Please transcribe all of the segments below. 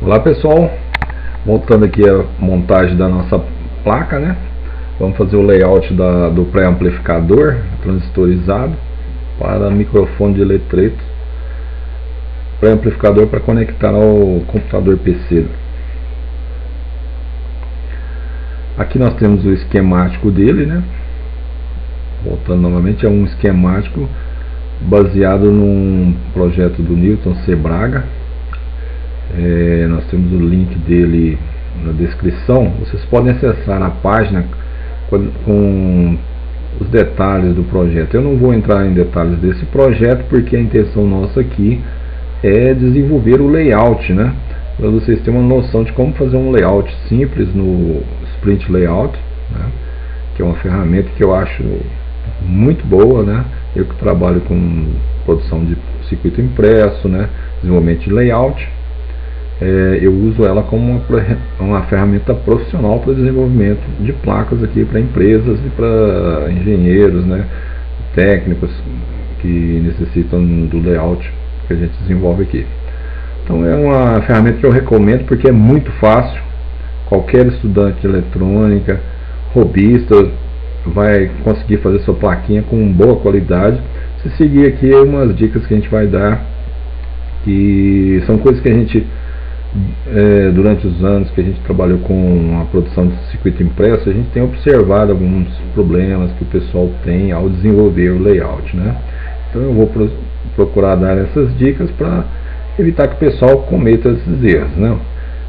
Olá pessoal, voltando aqui a montagem da nossa placa, né? Vamos fazer o layout do pré-amplificador transistorizado para microfone de letreto, pré-amplificador para conectar ao computador PC. Aqui nós temos o esquemático dele, né? Voltando novamente, é um esquemático baseado num projeto do Newton C. Braga. Nós temos o link dele na descrição. Vocês podem acessar a página com os detalhes do projeto. Eu não vou entrar em detalhes desse projeto porque a intenção nossa aqui é desenvolver o layout, né? Para vocês terem uma noção de como fazer um layout simples no Sprint Layout, né? Que é uma ferramenta que eu acho muito boa, né? Eu que trabalho com produção de circuito impresso, né? Desenvolvimento de layout. Eu uso ela como uma ferramenta profissional para desenvolvimento de placas aqui para empresas e para engenheiros, né, técnicos que necessitam do layout que a gente desenvolve aqui. Então é uma ferramenta que eu recomendo porque é muito fácil. Qualquer estudante de eletrônica, hobbyista, vai conseguir fazer sua plaquinha com boa qualidade. Se seguir aqui umas dicas que a gente vai dar, que são coisas que a gente durante os anos que a gente trabalhou com a produção de circuito impresso, a gente tem observado alguns problemas que o pessoal tem ao desenvolver o layout, né? Então eu vou procurar dar essas dicas para evitar que o pessoal cometa esses erros, né?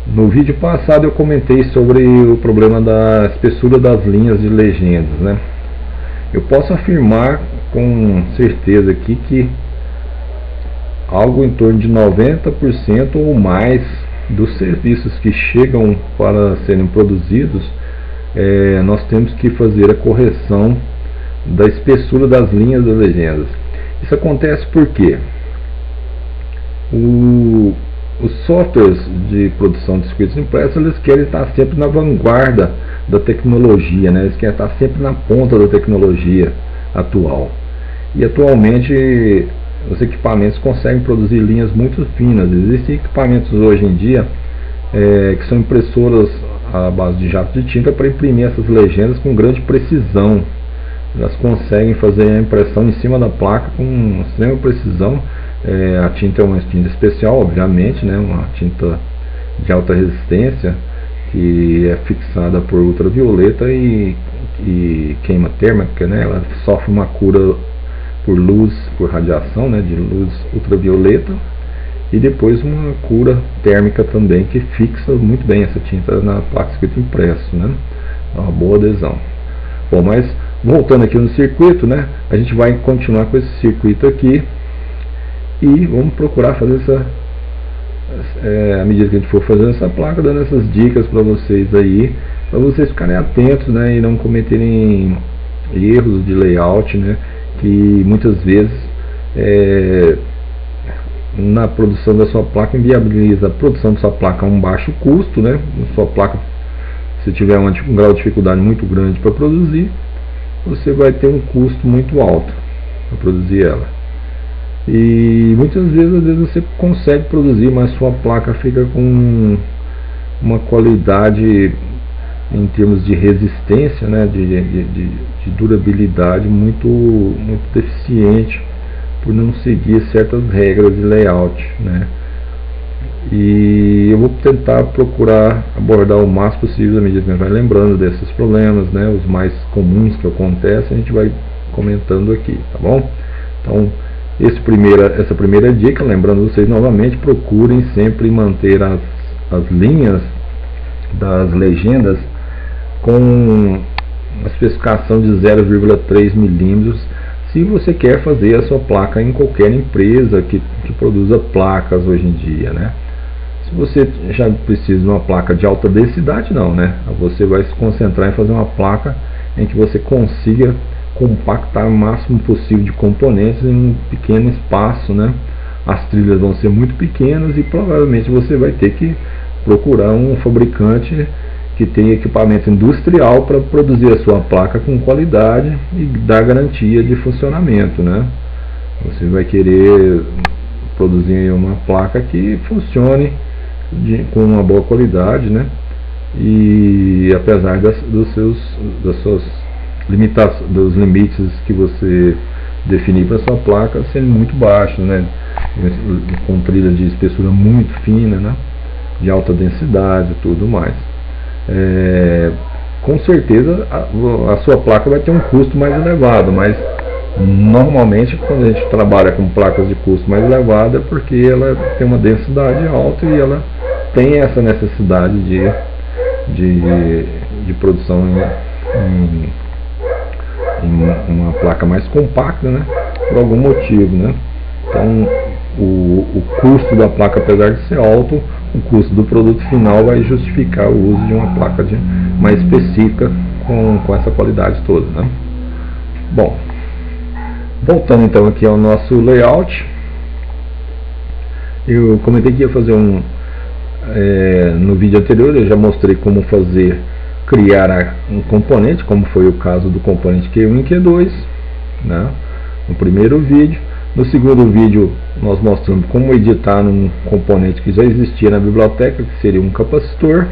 No vídeo passado eu comentei sobre o problema da espessura das linhas de legendas, né? Eu posso afirmar com certeza aqui que algo em torno de 90% ou mais dos serviços que chegam para serem produzidos, nós temos que fazer a correção da espessura das linhas das legendas. Isso acontece porque os softwares de produção de circuitos impressos, eles querem estar sempre na vanguarda da tecnologia, né? Eles querem estar sempre na ponta da tecnologia atual. E atualmente os equipamentos conseguem produzir linhas muito finas. Existem equipamentos hoje em dia que são impressoras à base de jato de tinta para imprimir essas legendas com grande precisão. Elas conseguem fazer a impressão em cima da placa com extrema precisão. A tinta é uma tinta especial, obviamente, né? Uma tinta de alta resistência que é fixada por ultravioleta e queima térmica, né? Ela sofre uma cura por luz, por radiação, né, de luz ultravioleta, e depois uma cura térmica também que fixa muito bem essa tinta na placa de circuito impresso, né? É uma boa adesão. Bom, mas voltando aqui no circuito, né, a gente vai continuar com esse circuito aqui e vamos procurar fazer à medida que a gente for fazendo essa placa, dando essas dicas para vocês aí, para vocês ficarem atentos, né, e não cometerem erros de layout, né, que muitas vezes na produção da sua placa inviabiliza a produção da sua placa a um baixo custo, né? A sua placa, se tiver um grau de dificuldade muito grande para produzir, você vai ter um custo muito alto para produzir ela. E muitas vezes, às vezes você consegue produzir, mas sua placa fica com uma qualidade em termos de resistência, né, de durabilidade muito deficiente por não seguir certas regras de layout, né. E eu vou tentar procurar abordar o máximo possível à medida que a gente vai lembrando desses problemas, né, os mais comuns que acontecem, a gente vai comentando aqui, tá bom? Então essa primeira dica, lembrando vocês novamente, procurem sempre manter as linhas das legendas com uma especificação de 0,3 milímetros se você quer fazer a sua placa em qualquer empresa que produza placas hoje em dia, né? Se você já precisa de uma placa de alta densidade, não, né? Você vai se concentrar em fazer uma placa em que você consiga compactar o máximo possível de componentes em um pequeno espaço, né? As trilhas vão ser muito pequenas e provavelmente você vai ter que procurar um fabricante que tem equipamento industrial para produzir a sua placa com qualidade e dar garantia de funcionamento, né? Você vai querer produzir uma placa que funcione com uma boa qualidade, né? E apesar das suas limitações, dos limites que você definir para sua placa sendo muito baixo, né? Com trilha de espessura muito fina, né? De alta densidade e tudo mais. Com certeza a sua placa vai ter um custo mais elevado, mas normalmente quando a gente trabalha com placas de custo mais elevado é porque ela tem uma densidade alta e ela tem essa necessidade de produção em uma placa mais compacta, né? Por algum motivo, né? Então o custo da placa, apesar de ser alto, o custo do produto final vai justificar o uso de uma placa mais específica com essa qualidade toda, né? Bom, voltando então aqui ao nosso layout, eu comentei que ia fazer no vídeo anterior eu já mostrei como criar um componente, como foi o caso do componente Q1 e Q2, né? No primeiro vídeo. No segundo vídeo nós mostramos como editar um componente que já existia na biblioteca, que seria um capacitor,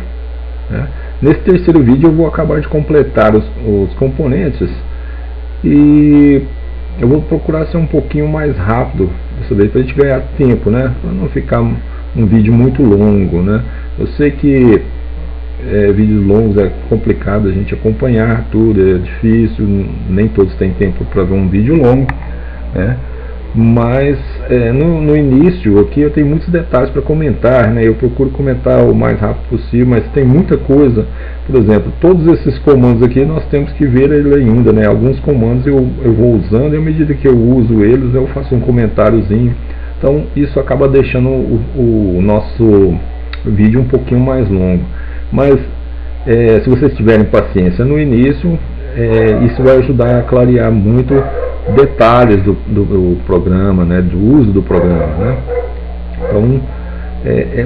né? Nesse terceiro vídeo eu vou acabar de completar os componentes e eu vou procurar ser um pouquinho mais rápido isso daí, para a gente ganhar tempo, né? Para não ficar um vídeo muito longo, né? Eu sei que vídeos longos é complicado a gente acompanhar tudo, é difícil, nem todos têm tempo para ver um vídeo longo, né? Mas no início aqui eu tenho muitos detalhes para comentar, né? Eu procuro comentar o mais rápido possível, mas tem muita coisa. Por exemplo, todos esses comandos aqui nós temos que ver ele ainda, né? Alguns comandos eu vou usando e à medida que eu uso eles eu faço um comentáriozinho. Então isso acaba deixando o nosso vídeo um pouquinho mais longo. Mas se vocês tiverem paciência no início, isso vai ajudar a clarear muito detalhes do programa, né, do uso do programa, né? Então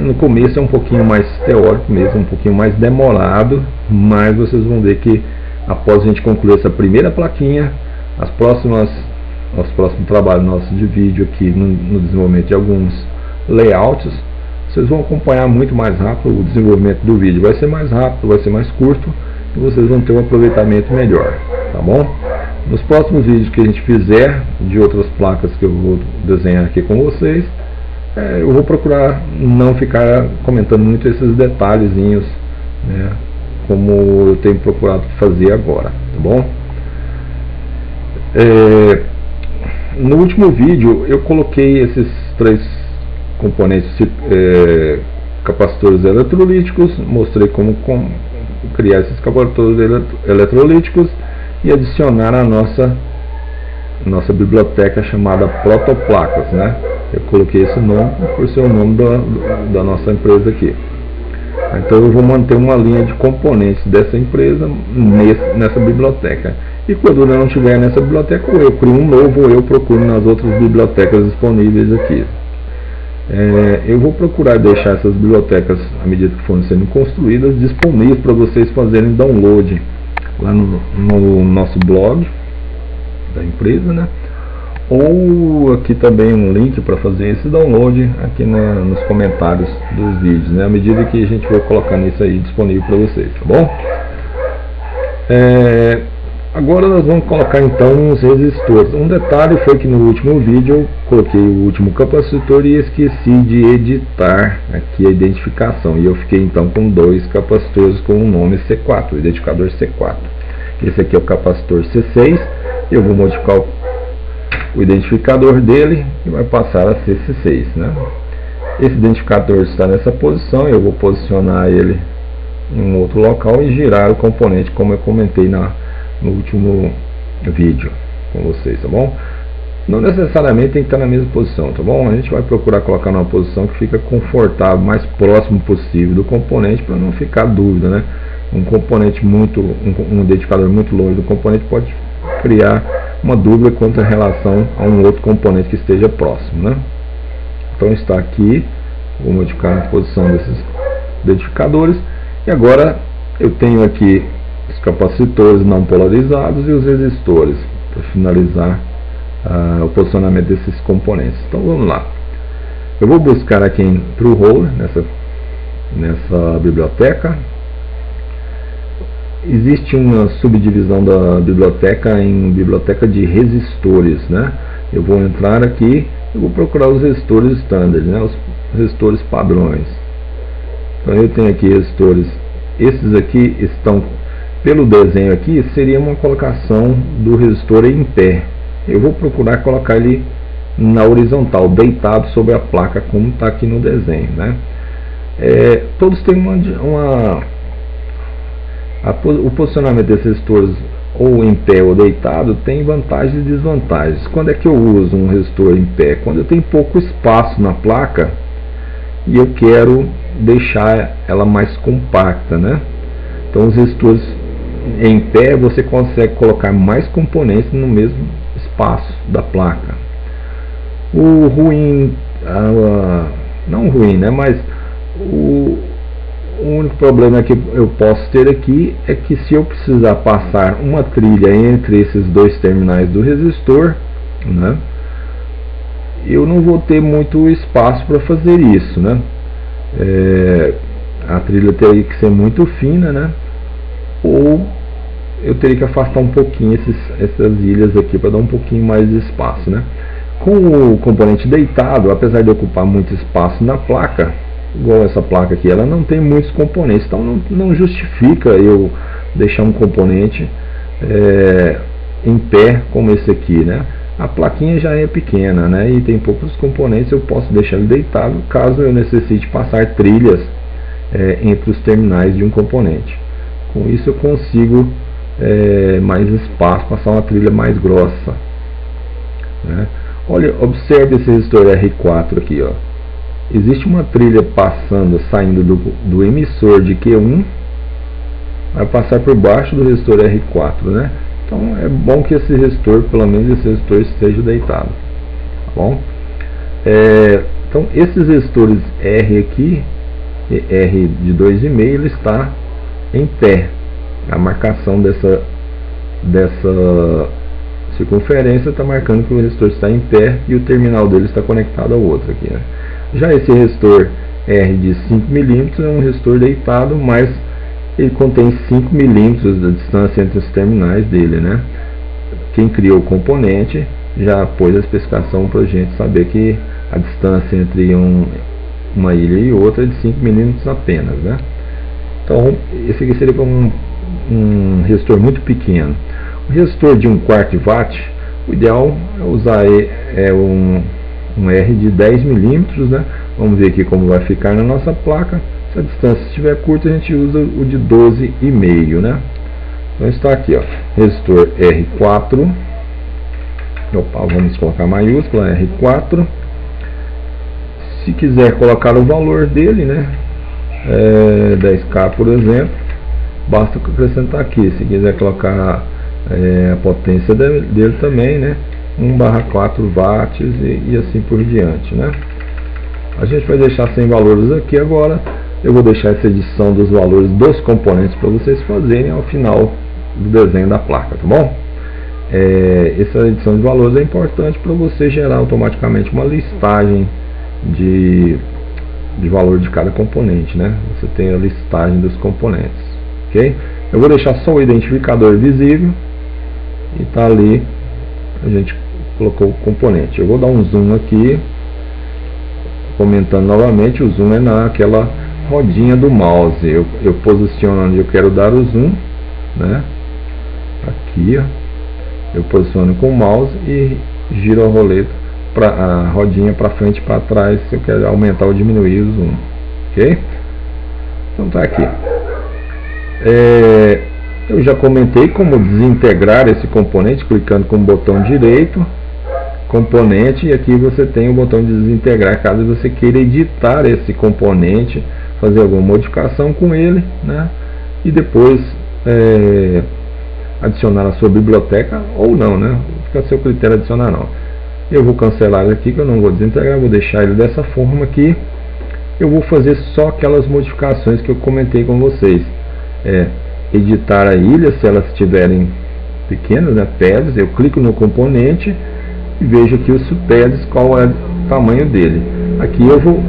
no começo é um pouquinho mais teórico mesmo, um pouquinho mais demorado, mas vocês vão ver que após a gente concluir essa primeira plaquinha, os próximos trabalhos nossos de vídeo aqui no desenvolvimento de alguns layouts, vocês vão acompanhar muito mais rápido o desenvolvimento do vídeo. Vai ser mais rápido, vai ser mais curto e vocês vão ter um aproveitamento melhor, tá bom? Nos próximos vídeos que a gente fizer de outras placas que eu vou desenhar aqui com vocês, eu vou procurar não ficar comentando muito esses detalhezinhos, né, como eu tenho procurado fazer agora, tá bom? No último vídeo eu coloquei esses três componentes capacitores eletrolíticos, mostrei como criar esses capacitores eletrolíticos e adicionar a nossa biblioteca chamada Protoplacas, né? Eu coloquei esse nome por ser o nome da nossa empresa aqui. Então eu vou manter uma linha de componentes dessa empresa nessa biblioteca. E quando eu não estiver nessa biblioteca, ou eu crio um novo ou eu procuro nas outras bibliotecas disponíveis aqui. Eu vou procurar deixar essas bibliotecas, à medida que forem sendo construídas, disponíveis para vocês fazerem download lá no nosso blog da empresa, né? Ou aqui também um link para fazer esse download aqui nos comentários dos vídeos, né? À medida que a gente for colocando isso aí disponível para vocês, tá bom? Agora nós vamos colocar então os resistores. Um detalhe foi que no último vídeo eu coloquei o último capacitor e esqueci de editar aqui a identificação. E eu fiquei então com dois capacitores com o nome C4, o identificador C4. Esse aqui é o capacitor C6. Eu vou modificar o identificador dele e vai passar a ser C6, né? Esse identificador está nessa posição, eu vou posicionar ele em um outro local e girar o componente como eu comentei no último vídeo com vocês, tá bom? Não necessariamente tem que estar na mesma posição, tá bom? A gente vai procurar colocar numa posição que fica confortável, mais próximo possível do componente, para não ficar dúvida, né? Um identificador muito longe do componente pode criar uma dúvida quanto à relação a um outro componente que esteja próximo, né? Então está aqui, vou modificar a posição desses identificadores e agora eu tenho aqui os capacitores não polarizados e os resistores para finalizar o posicionamento desses componentes. Então vamos lá, eu vou buscar aqui em TrueHole, nessa nessa biblioteca. Existe uma subdivisão da biblioteca em biblioteca de resistores, né? Eu vou entrar aqui e vou procurar os resistores standard, né? Os resistores padrões. Então eu tenho aqui resistores, esses aqui estão, pelo desenho aqui, seria uma colocação do resistor em pé. Eu vou procurar colocar ele na horizontal, deitado sobre a placa, como está aqui no desenho, né? Todos têm o posicionamento desses resistores, ou em pé ou deitado, tem vantagens e desvantagens. Quando é que eu uso um resistor em pé? Quando eu tenho pouco espaço na placa e eu quero deixar ela mais compacta, né? Então os resistores em pé você consegue colocar mais componentes no mesmo espaço da placa. O ruim, não ruim, né? Mas o único problema que eu posso ter aqui é que se eu precisar passar uma trilha entre esses dois terminais do resistor, né, eu não vou ter muito espaço para fazer isso, né? A trilha teria que ser muito fina, né? Ou eu teria que afastar um pouquinho essas ilhas aqui para dar um pouquinho mais de espaço, né? Com o componente deitado, apesar de ocupar muito espaço na placa, igual essa placa aqui, ela não tem muitos componentes, então não justifica eu deixar um componente em pé como esse aqui, né? A plaquinha já é pequena, né? E tem poucos componentes, eu posso deixar ele deitado caso eu necessite passar trilhas entre os terminais de um componente. Com isso eu consigo mais espaço, passar uma trilha mais grossa, né? Olha, observe esse resistor R4 aqui, ó. Existe uma trilha saindo do emissor de Q1, vai passar por baixo do resistor R4, né? Então é bom que esse resistor, pelo menos esse resistor, esteja deitado, tá bom? Então esses resistores R aqui, R de 2,5, ele está em pé. A marcação dessa circunferência está marcando que o resistor está em pé e o terminal dele está conectado ao outro aqui, né? Já esse resistor R de 5 mm é um resistor deitado, mas ele contém 5 mm da distância entre os terminais dele, né? Quem criou o componente já pôs a especificação para a gente saber que a distância entre uma ilha e outra é de 5 mm apenas, né? Então esse aqui seria um resistor muito pequeno. O resistor de 1/4 watt, o ideal é usar um R de 10 mm, né? Vamos ver aqui como vai ficar na nossa placa. Se a distância estiver curta, a gente usa o de 12,5, né? Então está aqui, ó, resistor R4. Opa, vamos colocar maiúscula R4. Se quiser colocar o valor dele, né, 10K por exemplo, basta acrescentar aqui. Se quiser colocar a potência dele também, né, 1/4 watts e assim por diante, né? A gente vai deixar sem valores aqui agora. Eu vou deixar essa edição dos valores dos componentes para vocês fazerem ao final do desenho da placa, tá bom? Essa edição de valores é importante para você gerar automaticamente uma listagem de valor de cada componente, né? Você tem a listagem dos componentes, ok? Eu vou deixar só o identificador visível e tá ali, a gente colocou o componente. Eu vou dar um zoom aqui, comentando novamente, o zoom é naquela rodinha do mouse. Eu posiciono onde eu quero dar o zoom, né? Aqui, ó, eu posiciono com o mouse e giro a roleta, a rodinha para frente e para trás, se eu quero aumentar ou diminuir o zoom, ok? Então tá aqui. Eu já comentei como desintegrar esse componente, clicando com o botão direito, componente, e aqui você tem o botão de desintegrar, caso você queira editar esse componente, fazer alguma modificação com ele, né? E depois adicionar na sua biblioteca ou não, né? Fica a seu critério adicionar não. Eu vou cancelar ele aqui, que eu não vou desintegrar, vou deixar ele dessa forma aqui. Eu vou fazer só aquelas modificações que eu comentei com vocês. Editar a ilha, se elas estiverem pequenas, né, pads, eu clico no componente e vejo aqui os pads, qual é o tamanho dele. Aqui eu vou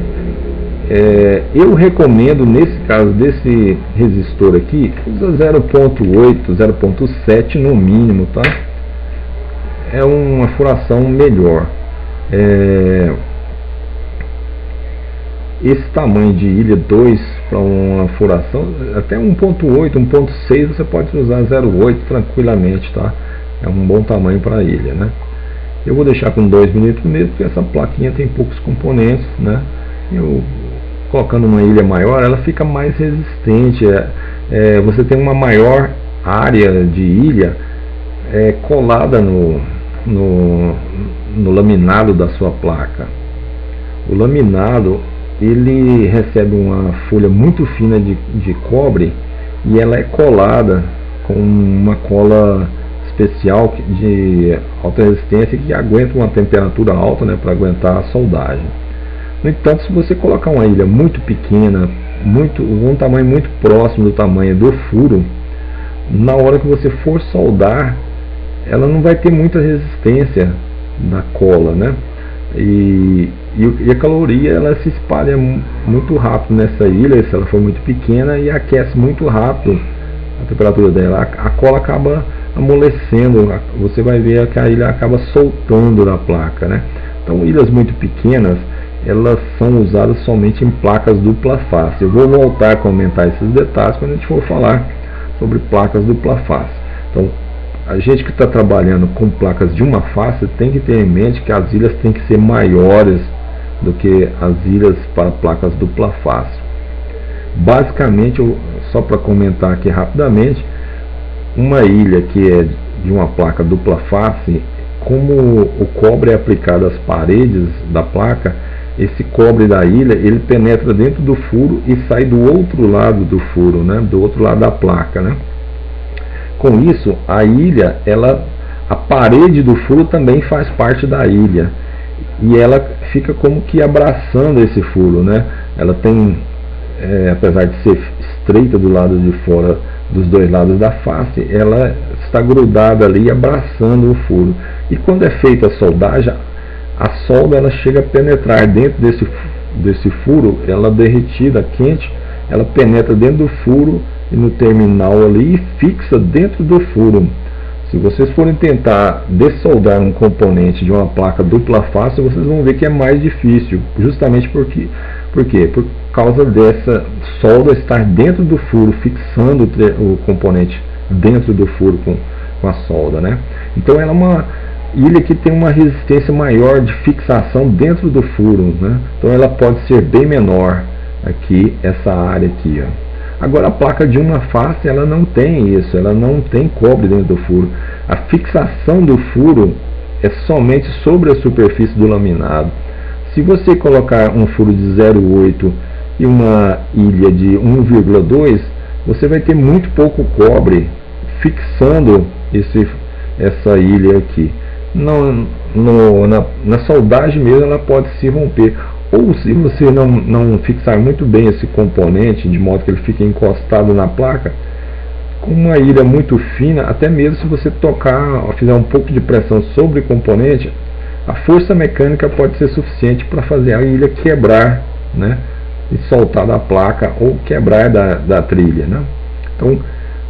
Eu recomendo, nesse caso desse resistor aqui, usa 0.8, 0.7 no mínimo, tá? É uma furação melhor. Esse tamanho de ilha 2 para uma furação, até 1.8, 1.6 você pode usar 0.8 tranquilamente, tá? É um bom tamanho para a ilha, né? Eu vou deixar com 2 milímetros mesmo, porque essa plaquinha tem poucos componentes, né? Eu colocando uma ilha maior, ela fica mais resistente. Você tem uma maior área de ilha colada no laminado da sua placa. O laminado, ele recebe uma folha muito fina de cobre e ela é colada com uma cola especial de alta resistência que aguenta uma temperatura alta, né, para aguentar a soldagem. No entanto, se você colocar uma ilha muito pequena, um tamanho muito próximo do tamanho do furo, na hora que você for soldar, ela não vai ter muita resistência na cola, né? E a caloria, ela se espalha muito rápido nessa ilha, se ela for muito pequena, e aquece muito rápido a temperatura dela. A cola acaba amolecendo, você vai ver que a ilha acaba soltando da placa, né? Então, ilhas muito pequenas, elas são usadas somente em placas dupla face. Eu vou voltar a comentar esses detalhes quando a gente for falar sobre placas dupla face. Então, a gente que está trabalhando com placas de uma face tem que ter em mente que as ilhas têm que ser maiores do que as ilhas para placas dupla face. Basicamente, só para comentar aqui rapidamente, uma ilha que é de uma placa dupla face, como o cobre é aplicado às paredes da placa, esse cobre da ilha, ele penetra dentro do furo e sai do outro lado do furo, né? Do outro lado da placa, né? Com isso, a ilha, a parede do furo também faz parte da ilha e ela fica como que abraçando esse furo, né? Ela tem, apesar de ser estreita do lado de fora, dos dois lados da face, ela está grudada ali abraçando o furo. E quando é feita a soldagem, a solda ela chega a penetrar dentro desse furo, ela derretida, quente, ela penetra dentro do furo e no terminal ali e fixa dentro do furo. Se vocês forem tentar dessoldar um componente de uma placa dupla face, vocês vão ver que é mais difícil, justamente por quê? Por causa dessa solda estar dentro do furo, fixando o componente dentro do furo com a solda, né? Então ela é uma ilha que tem uma resistência maior de fixação dentro do furo, né? Então ela pode ser bem menor aqui, essa área aqui, ó. Agora a placa de uma face, ela não tem isso, ela não tem cobre dentro do furo. A fixação do furo é somente sobre a superfície do laminado. Se você colocar um furo de 0,8 e uma ilha de 1,2, você vai ter muito pouco cobre fixando essa ilha aqui. Na soldagem mesmo ela pode se romper. Ou se você não fixar muito bem esse componente, de modo que ele fique encostado na placa, com uma ilha muito fina, até mesmo se você fizer um pouco de pressão sobre o componente, a força mecânica pode ser suficiente para fazer a ilha quebrar, né, e soltar da placa ou quebrar da trilha, né? Então,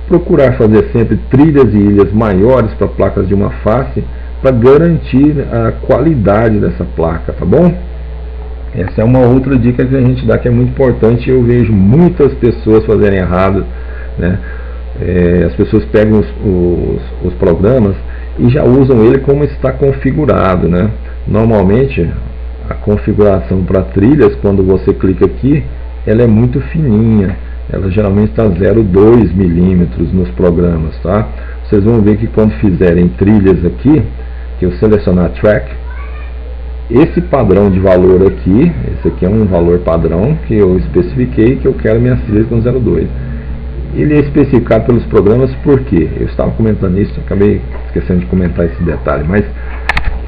procurar fazer sempre trilhas e ilhas maiores para placas de uma face para garantir a qualidade dessa placa, tá bom? Essa é uma outra dica que a gente dá que é muito importante. Eu vejo muitas pessoas fazerem errado, né? As pessoas pegam os programas e já usam ele como está configurado, né? Normalmente a configuração para trilhas, quando você clica aqui, ela é muito fininha, ela geralmente está 0,2 milímetros nos programas, tá? Vocês vão ver que quando fizerem trilhas aqui, que eu selecionar track, esse padrão de valor aqui, esse aqui é um valor padrão que eu especifiquei que eu quero minhas trilhas com 0,2. Ele é especificado pelos programas porque eu estava comentando isso, acabei esquecendo de comentar esse detalhe, mas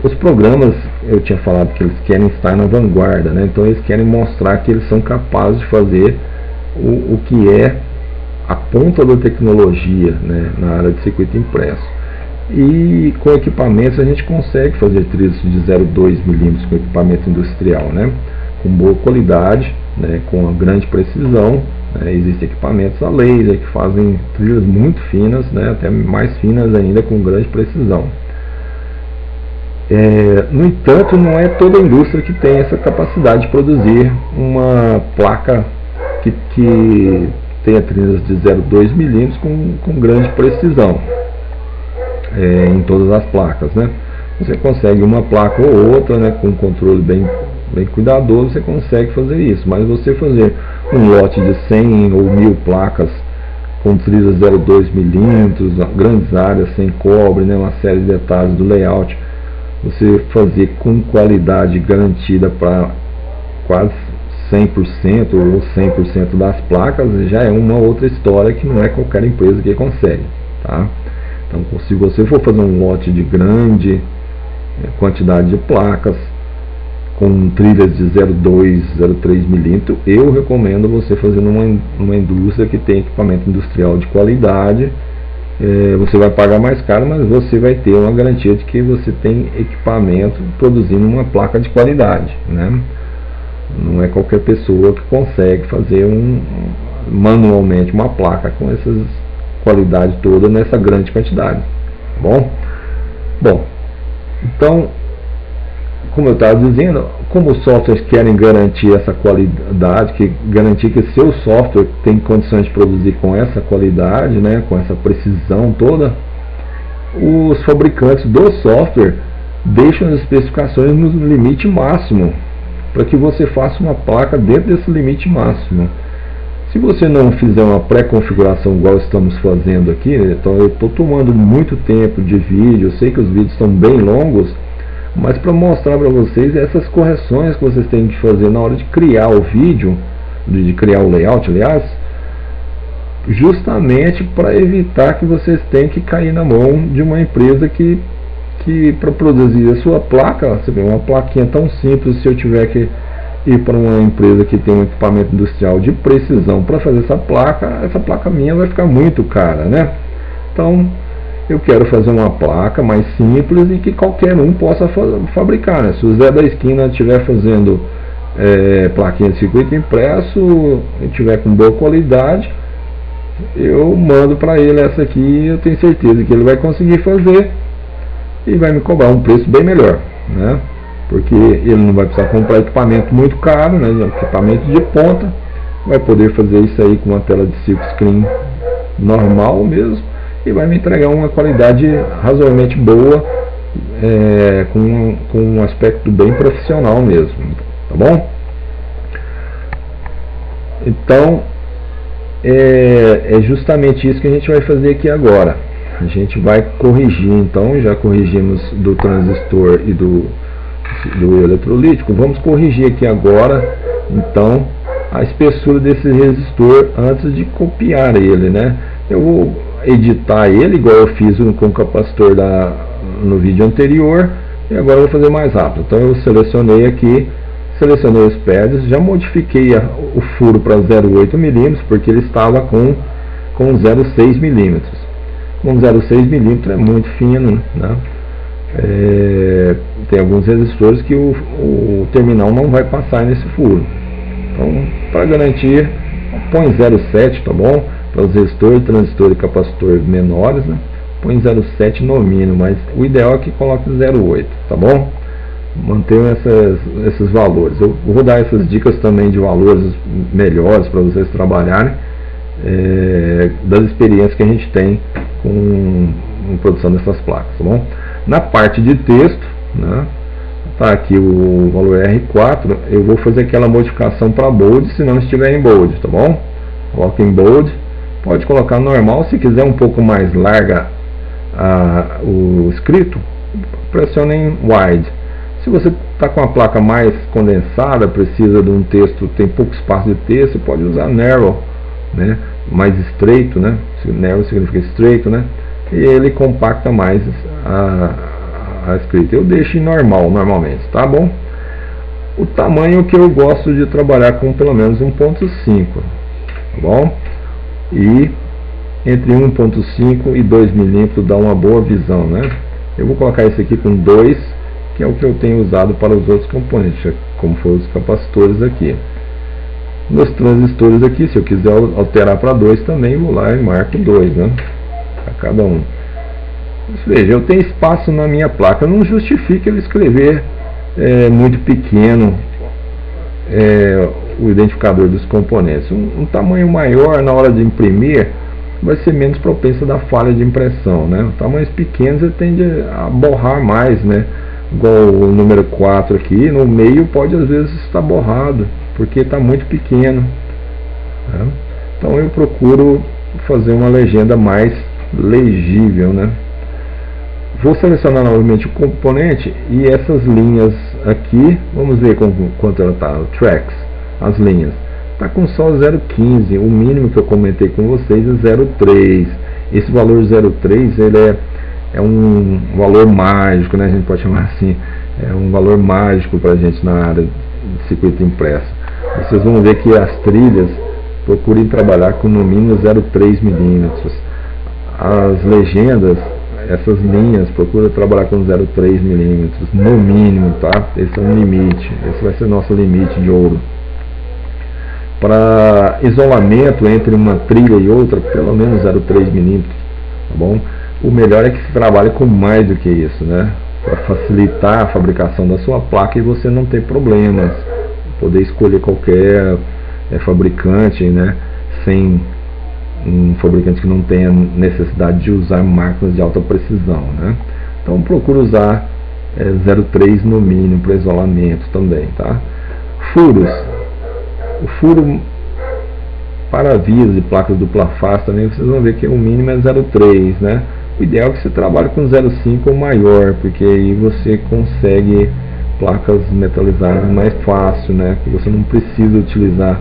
os programas, eu tinha falado que eles querem estar na vanguarda, né? Então eles querem mostrar que eles são capazes de fazer o que é a ponta da tecnologia, né, na área de circuito impresso. E com equipamentos a gente consegue fazer trilhas de 0,2 milímetros com equipamento industrial, né, com boa qualidade né, com uma grande precisão. Existem equipamentos a laser que fazem trilhas muito finas, né, até mais finas ainda, com grande precisão. No entanto, não é toda a indústria que tem essa capacidade de produzir uma placa que tenha trilhas de 0,2 mm com grande precisão em todas as placas, né? Você consegue uma placa ou outra, né, com um controle bem cuidadoso, você consegue fazer isso, mas você fazer um lote de 100 ou 1000 placas com trilhas 0,2 mm, grandes áreas sem cobre, né, uma série de detalhes do layout, você fazer com qualidade garantida para quase 100% ou 100% das placas, já é uma outra história que não é qualquer empresa que consegue, tá? Então, se você for fazer um lote de grande quantidade de placas com trilhas de 0,2, 0,3 mm, eu recomendo você fazer numa indústria que tem equipamento industrial de qualidade. Você vai pagar mais caro, mas você vai ter uma garantia de que você tem equipamento produzindo uma placa de qualidade, né? Não é qualquer pessoa que consegue fazer manualmente uma placa com essas qualidade toda nessa grande quantidade, tá bom? Bom, então, como eu estava dizendo, como os softwares querem garantir essa qualidade, garantir que seu software tem condições de produzir com essa qualidade, né, com essa precisão toda, os fabricantes do software deixam as especificações no limite máximo, para que você faça uma placa dentro desse limite máximo. Se você não fizer uma pré-configuração igual estamos fazendo aqui, então eu estou tomando muito tempo de vídeo, eu sei que os vídeos estão bem longos, mas para mostrar para vocês essas correções que vocês têm que fazer na hora de criar o vídeo, de criar o layout, aliás, justamente para evitar que vocês tenham que cair na mão de uma empresa que para produzir a sua placa, você vê, uma plaquinha tão simples, se eu tiver que ir para uma empresa que tem um equipamento industrial de precisão para fazer essa placa minha vai ficar muito cara, né? Então, eu quero fazer uma placa mais simples e que qualquer um possa fabricar, né? Se o Zé da esquina estiver fazendo plaquinha de circuito impresso e tiver com boa qualidade, eu mando para ele essa aqui e eu tenho certeza que ele vai conseguir fazer e vai me cobrar um preço bem melhor, né? Porque ele não vai precisar comprar equipamento muito caro, né? Equipamento de ponta, vai poder fazer isso aí com uma tela de silk screen normal mesmo, e vai me entregar uma qualidade razoavelmente boa, com um aspecto bem profissional mesmo, tá bom? Então, é justamente isso que a gente vai fazer aqui agora. A gente vai corrigir, então, já corrigimos do transistor e do eletrolítico, vamos corrigir aqui agora, então, a espessura desse resistor antes de copiar ele, né? Eu vou editar ele, igual eu fiz com o capacitor no vídeo anterior, e agora eu vou fazer mais rápido. Então eu selecionei aqui, selecionei os pads, já modifiquei o furo para 0,8 mm, porque ele estava com 0,6 mm. Com 0,6 mm é muito fino, né? Tem alguns resistores que o terminal não vai passar nesse furo. Então, para garantir, põe 0,7, tá bom? Para os resistores, transistor e capacitor menores, né? Põe 0,7 no mínimo, mas o ideal é que coloque 0,8, tá bom? Mantenham esses valores. Eu vou dar essas dicas também de valores melhores para vocês trabalharem, das experiências que a gente tem com produção dessas placas, tá bom? Na parte de texto, né, tá aqui o valor R4, eu vou fazer aquela modificação para bold, se não estiver em bold, tá bom? Coloca em bold, pode colocar normal, se quiser um pouco mais larga o escrito, pressione em wide. Se você está com a placa mais condensada, precisa de um texto, tem pouco espaço de texto, pode usar narrow, né, mais estreito, né? Narrow significa estreito, né? E ele compacta mais a escrita. Eu deixo em normal, normalmente, tá bom? O tamanho que eu gosto de trabalhar com pelo menos 1.5, tá bom? E entre 1.5 e 2 mm dá uma boa visão, né? Eu vou colocar esse aqui com 2, que é o que eu tenho usado para os outros componentes, como foram os capacitores aqui. Nos transistores aqui, se eu quiser alterar para 2 também, vou lá e marco 2, né, para cada um. Veja, eu tenho espaço na minha placa, não justifica ele escrever muito pequeno o identificador dos componentes. Um tamanho maior na hora de imprimir vai ser menos propenso da falha de impressão, né? Tamanhos pequenos ele tende a borrar mais, né? Igual o número 4 aqui, no meio pode às vezes estar borrado, porque está muito pequeno, né? Então eu procuro fazer uma legenda mais legível, né? Vou selecionar novamente o componente e essas linhas aqui, vamos ver quanto ela está, o tracks, as linhas. Está com só 0,15, o mínimo que eu comentei com vocês é 0,3. Esse valor 0,3 ele é um valor mágico, né? A gente pode chamar assim, é um valor mágico para a gente na área de circuito impresso. Vocês vão ver que as trilhas procurem trabalhar com no mínimo 0,3 milímetros. As legendas, essas linhas, procura trabalhar com 0,3 milímetros no mínimo, tá? Esse é um limite, esse vai ser nosso limite de ouro. Para isolamento entre uma trilha e outra, pelo menos 0,3 milímetros, tá bom? O melhor é que se trabalhe com mais do que isso, né? Para facilitar a fabricação da sua placa e você não ter problemas, poder escolher qualquer fabricante, né? Sem um fabricante que não tenha necessidade de usar máquinas de alta precisão, né? Então procura usar 0,3 no mínimo para isolamento também, tá? Furos. O furo para vias e placas dupla face também vocês vão ver que o mínimo é 0,3, né? O ideal é que você trabalhe com 0,5 ou maior, porque aí você consegue placas metalizadas mais fácil, né? Que você não precisa utilizar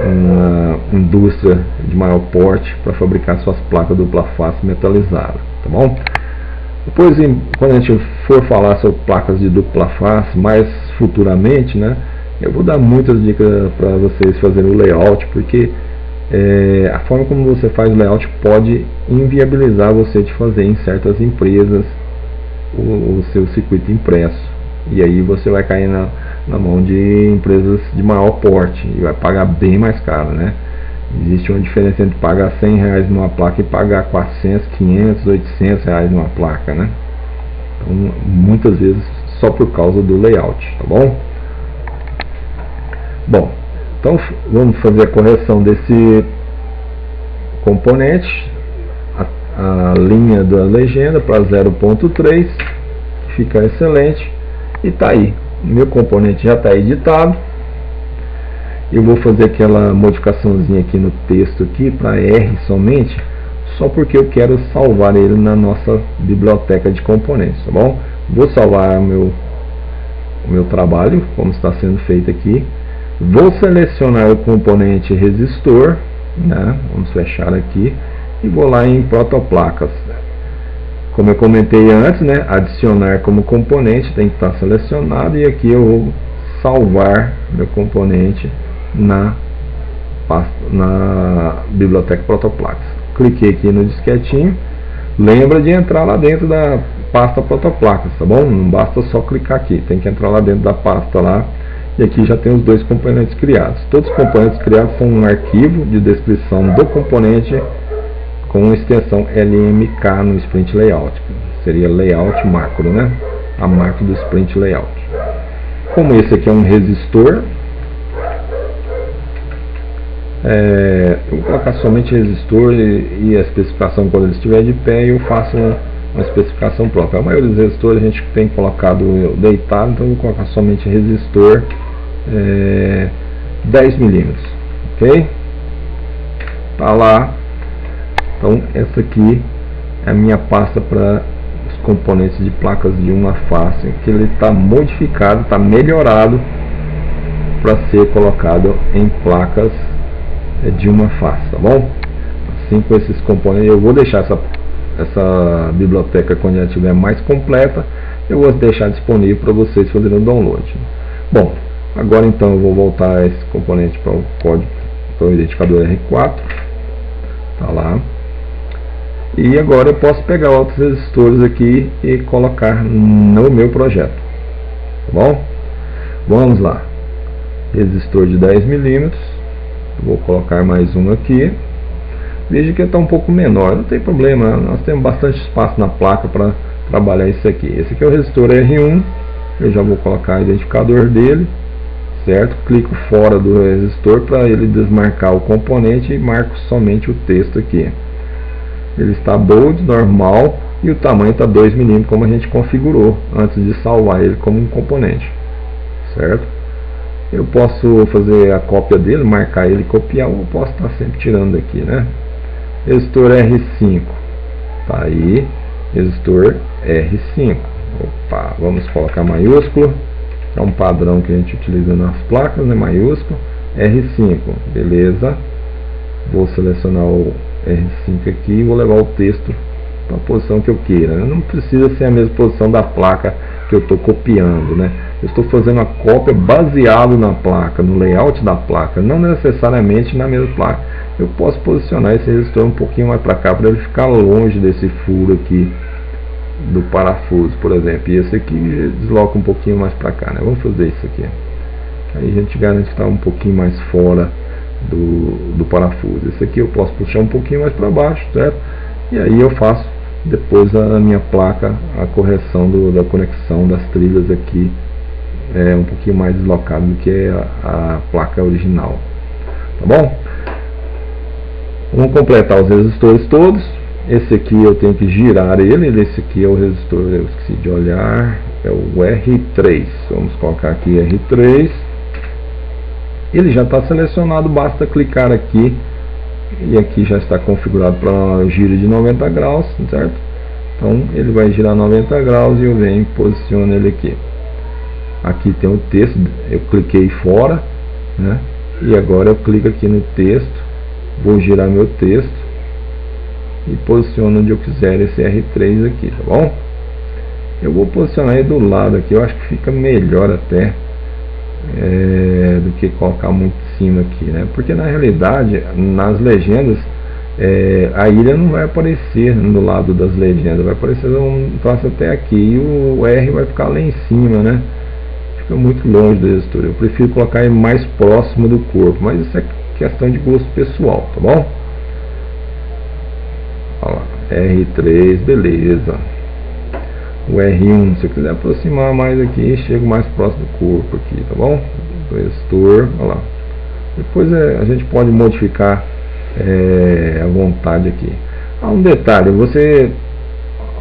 uma indústria de maior porte para fabricar suas placas dupla face metalizadas, tá bom? Depois, quando a gente for falar sobre placas de dupla face mais futuramente, né? Eu vou dar muitas dicas para vocês fazerem o layout, porque a forma como você faz o layout pode inviabilizar você de fazer em certas empresas o seu circuito impresso. E aí você vai cair na mão de empresas de maior porte e vai pagar bem mais caro, né? Existe uma diferença entre pagar R$100 numa placa e pagar 400, 500, 800 reais numa placa, né? Então, muitas vezes só por causa do layout, tá bom? Bom, então vamos fazer a correção desse componente, a linha da legenda para 0.3, fica excelente, e tá aí, meu componente já está editado. Eu vou fazer aquela modificaçãozinha aqui no texto aqui para R somente, só porque eu quero salvar ele na nossa biblioteca de componentes, tá bom? Vou salvar o meu trabalho, como está sendo feito aqui. Vou selecionar o componente resistor, né? Vamos fechar aqui, e vou lá em protoplacas. Como eu comentei antes, né? Adicionar como componente tem que estar selecionado, e aqui eu vou salvar meu componente na biblioteca protoplacas. Cliquei aqui no disquetinho. Lembra de entrar lá dentro da pasta protoplacas, tá bom? Não basta só clicar aqui, tem que entrar lá dentro da pasta lá. E aqui já tem os dois componentes criados. Todos os componentes criados são um arquivo de descrição do componente com extensão LMK no Sprint Layout. Seria Layout Macro, né? A macro do Sprint Layout. Como esse aqui é um resistor, eu vou colocar somente resistor e a especificação quando ele estiver de pé, eu faço uma especificação própria. A maioria dos resistores a gente tem colocado deitado, então eu vou colocar somente resistor 10 milímetros, ok? Tá lá. Então essa aqui é a minha pasta para os componentes de placas de uma face, que ele está modificado, está melhorado para ser colocado em placas de uma face, tá bom? Assim, com esses componentes, eu vou deixar essa biblioteca, quando ela estiver mais completa, eu vou deixar disponível para vocês fazerem o download. Bom, agora então eu vou voltar esse componente para o código, para o identificador R4, tá lá. E agora eu posso pegar outros resistores aqui e colocar no meu projeto, tá bom? Vamos lá, resistor de 10 milímetros, Vou colocar mais um aqui. Veja que está um pouco menor, não tem problema, nós temos bastante espaço na placa para trabalhar isso aqui. Esse aqui é o resistor R1, eu já vou colocar o identificador dele, certo? Clico fora do resistor para ele desmarcar o componente e marco somente o texto aqui. Ele está bold, normal, e o tamanho está 2 mm como a gente configurou antes de salvar ele como um componente, certo? Eu posso fazer a cópia dele, marcar ele e copiar, ou eu posso estar sempre tirando daqui, né? Resistor R5, tá aí, resistor R5. Opa, vamos colocar maiúsculo, é um padrão que a gente utiliza nas placas, né? Maiúsculo, R5, beleza. Vou selecionar o R5 aqui e vou levar o texto para a posição que eu queira. Não precisa ser a mesma posição da placa que eu estou copiando, né? Eu estou fazendo a cópia baseado na placa, no layout da placa, não necessariamente na mesma placa. Eu posso posicionar esse resistor um pouquinho mais para cá para ele ficar longe desse furo aqui do parafuso, por exemplo. E esse aqui desloca um pouquinho mais para cá, né? Vamos fazer isso aqui. Aí a gente garante que está um pouquinho mais fora do parafuso. Esse aqui eu posso puxar um pouquinho mais para baixo, certo? E aí eu faço depois a minha placa, a correção da conexão das trilhas aqui é um pouquinho mais deslocado do que a placa original, tá bom? Vamos completar os resistores todos. Esse aqui eu tenho que girar ele. Esse aqui é o resistor, eu esqueci de olhar, é o R3. Vamos colocar aqui R3. Ele já está selecionado, basta clicar aqui e aqui já está configurado para giro de 90 graus, certo? Então ele vai girar 90 graus e eu venho e posiciono ele aqui. Aqui tem o texto, eu cliquei fora, né? E agora eu clico aqui no texto, vou girar meu texto e posiciono onde eu quiser esse R3 aqui, tá bom? Eu vou posicionar ele do lado aqui, eu acho que fica melhor até do que colocar muito em cima aqui, né? Porque na realidade, nas legendas, a ilha não vai aparecer no lado das legendas, vai aparecer um traço até aqui e o R vai ficar lá em cima, né? Fica muito longe do resistor. Eu prefiro colocar ele mais próximo do corpo, mas isso é questão de gosto pessoal, tá bom? Olha lá, R3, beleza. O R1, se eu quiser aproximar mais aqui, chego mais próximo do corpo aqui, tá bom? O resistor, olha lá. Depois a gente pode modificar à vontade aqui. Um detalhe, você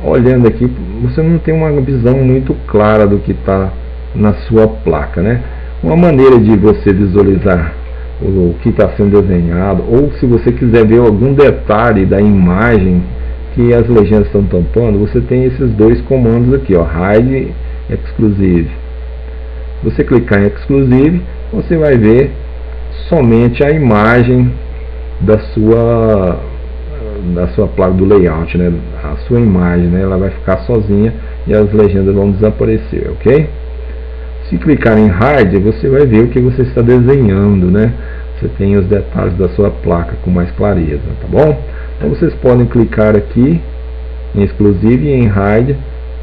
olhando aqui, você não tem uma visão muito clara do que está na sua placa, né? Uma maneira de você visualizar o que está sendo desenhado, ou se você quiser ver algum detalhe da imagem que as legendas estão tampando, você tem esses dois comandos aqui, ó, Hide Exclusive. Você clicar em Exclusive, você vai ver somente a imagem da sua placa do layout, né? A sua imagem, né? Ela vai ficar sozinha e as legendas vão desaparecer, ok? Se clicar em Hide, você vai ver o que você está desenhando, né? Você tem os detalhes da sua placa com mais clareza, tá bom? Então vocês podem clicar aqui em Exclusive e em Hide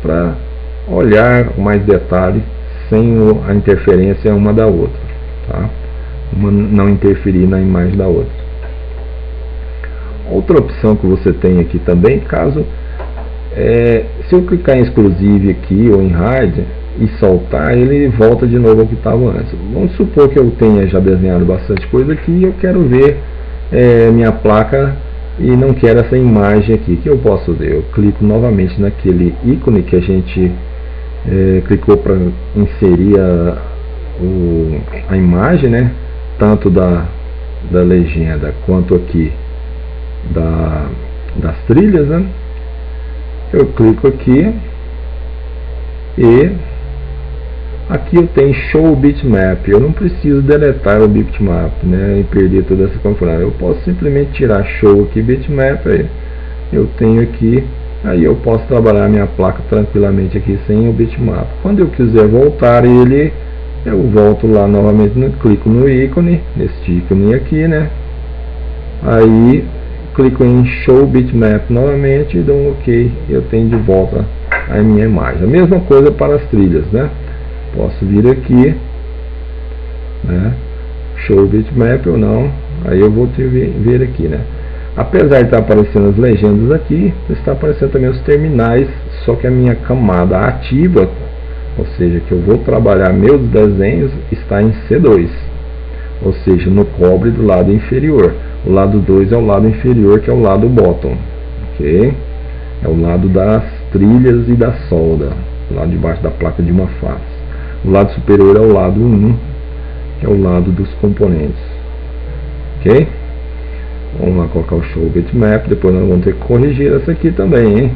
para olhar mais detalhes sem a interferência uma da outra, tá? Uma não interferir na imagem da outra. Outra opção que você tem aqui também, caso se eu clicar em Exclusive aqui ou em Hide e soltar, ele volta de novo ao que estava antes. Vamos supor que eu tenha já desenhado bastante coisa aqui e eu quero ver minha placa e não quero essa imagem aqui. O que eu posso ver? Eu clico novamente naquele ícone que a gente clicou para inserir a imagem, né? Tanto da legenda quanto aqui das trilhas, né? Eu clico aqui e aqui eu tenho Show Bitmap. Eu não preciso deletar o bitmap, né, e perder toda essa configuração. Eu posso simplesmente tirar Show aqui Bitmap. Aí eu tenho aqui, aí eu posso trabalhar minha placa tranquilamente aqui sem o bitmap. Quando eu quiser voltar ele, eu volto lá novamente, clico no ícone, nesse ícone aqui, né? Aí clico em Show Bitmap novamente e dou um OK. Eu tenho de volta a minha imagem. A mesma coisa para as trilhas, né? Posso vir aqui, né? Show Bitmap ou não, Aí eu vou ver aqui, né? Apesar de estar aparecendo as legendas aqui, está aparecendo também os terminais, só que a minha camada ativa, ou seja, que eu vou trabalhar meus desenhos, está em C2, ou seja, no cobre do lado inferior. O lado 2 é o lado inferior, que é o lado bottom, ok? É o lado das trilhas e da solda, o lado de baixo da placa de uma face. O lado superior é o lado 1, que é o lado dos componentes, ok? Vamos lá colocar o show bitmap. Depois nós vamos ter que corrigir essa aqui também, hein?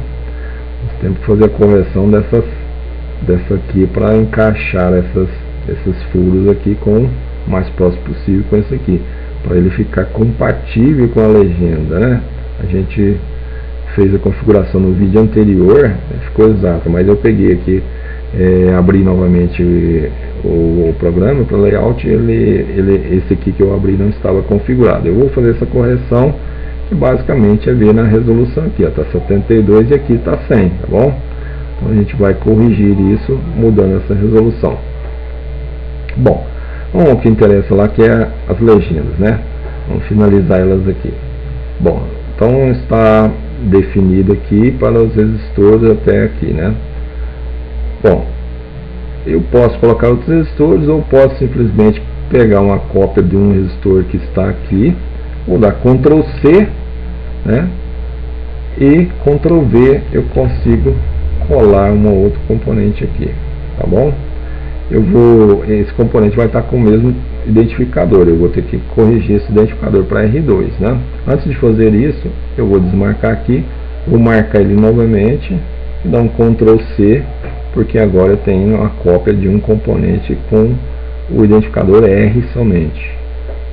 Nós temos que fazer a conversão dessa aqui para encaixar esses furos aqui com o mais próximo possível com esse aqui, para ele ficar compatível com a legenda, né? A gente fez a configuração no vídeo anterior, ficou exato, mas eu peguei aqui, abri novamente o programa para layout, esse aqui que eu abri não estava configurado. Eu vou fazer essa correção, que basicamente é ver na resolução aqui, está 72 e aqui está 100, tá bom? Então a gente vai corrigir isso mudando essa resolução. Bom, vamos ao que interessa lá, que é as legendas, né? Vamos finalizar elas aqui. Bom, então está definido aqui para os resistores até aqui, né? Bom, eu posso colocar outros resistores, ou posso simplesmente pegar uma cópia de um resistor que está aqui, vou dar Ctrl C, né? E Ctrl V, eu consigo colar um outro componente aqui, tá bom? Esse componente vai estar com o mesmo identificador, eu vou ter que corrigir esse identificador para R2, né? Antes de fazer isso, eu vou desmarcar aqui, vou marcar ele novamente, dar um Ctrl C, porque agora eu tenho uma cópia de um componente com o identificador R somente.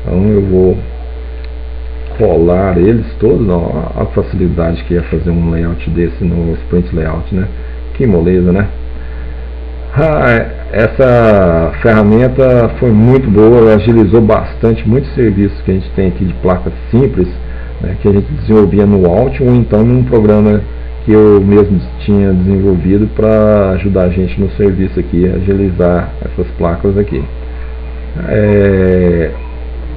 Então eu vou colar eles todos, ó, a facilidade que é fazer um layout desse no Sprint Layout, né? Que moleza, né? Essa ferramenta foi muito boa, ela agilizou bastante muitos serviços que a gente tem aqui de placas simples, né, que a gente desenvolvia no Altium, ou então num programa que eu mesmo tinha desenvolvido para ajudar a gente no serviço aqui, a agilizar essas placas aqui.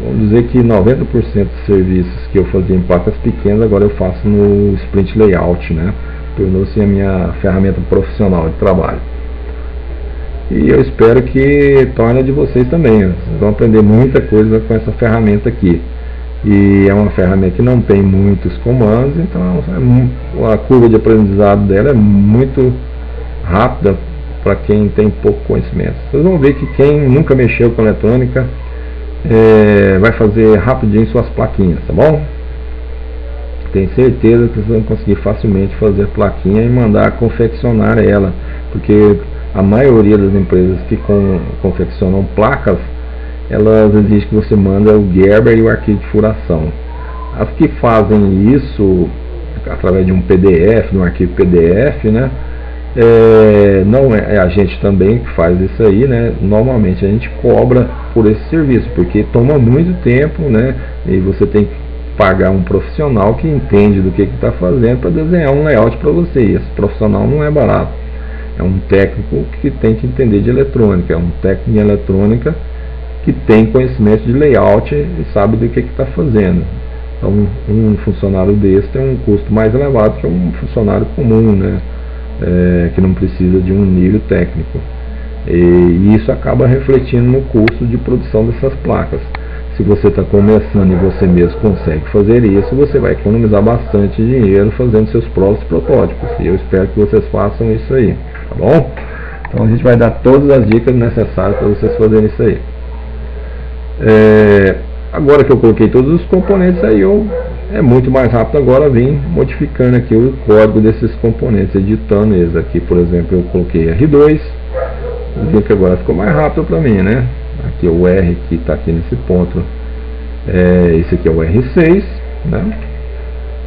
Vamos dizer que 90% dos serviços que eu fazia em placas pequenas, agora eu faço no Sprint Layout, né? Tornou-se a minha ferramenta profissional de trabalho. E eu espero que torne a de vocês também. Vocês vão aprender muita coisa com essa ferramenta aqui. E é uma ferramenta que não tem muitos comandos, então a curva de aprendizado dela é muito rápida para quem tem pouco conhecimento. Vocês vão ver que quem nunca mexeu com eletrônica vai fazer rapidinho suas plaquinhas, tá bom? Tenho certeza que vocês vão conseguir facilmente fazer plaquinha e mandar confeccionar ela, porque a maioria das empresas que confeccionam placas, elas exigem que você manda o Gerber e o arquivo de furação. As que fazem isso através de um PDF, de um arquivo PDF, né? Não é a gente também que faz isso aí, né? Normalmente a gente cobra por esse serviço, porque toma muito tempo, né? E você tem que pagar um profissional que entende do que está fazendo para desenhar um layout para você. E esse profissional não é barato. É um técnico que tem que entender de eletrônica, é um técnico em eletrônica que tem conhecimento de layout e sabe do que está fazendo. Então um funcionário desse tem um custo mais elevado que um funcionário comum, né? Que não precisa de um nível técnico. E isso acaba refletindo no custo de produção dessas placas. Se você está começando e você mesmo consegue fazer isso, você vai economizar bastante dinheiro fazendo seus próprios protótipos. E eu espero que vocês façam isso aí, tá bom? Então a gente vai dar todas as dicas necessárias para vocês fazerem isso aí. Agora que eu coloquei todos os componentes aí, é muito mais rápido agora vir modificando aqui o código desses componentes, editando eles. Aqui, por exemplo, eu coloquei R2, vi que agora ficou mais rápido para mim, né? Aqui o R que está aqui nesse ponto, esse aqui é o R6, né?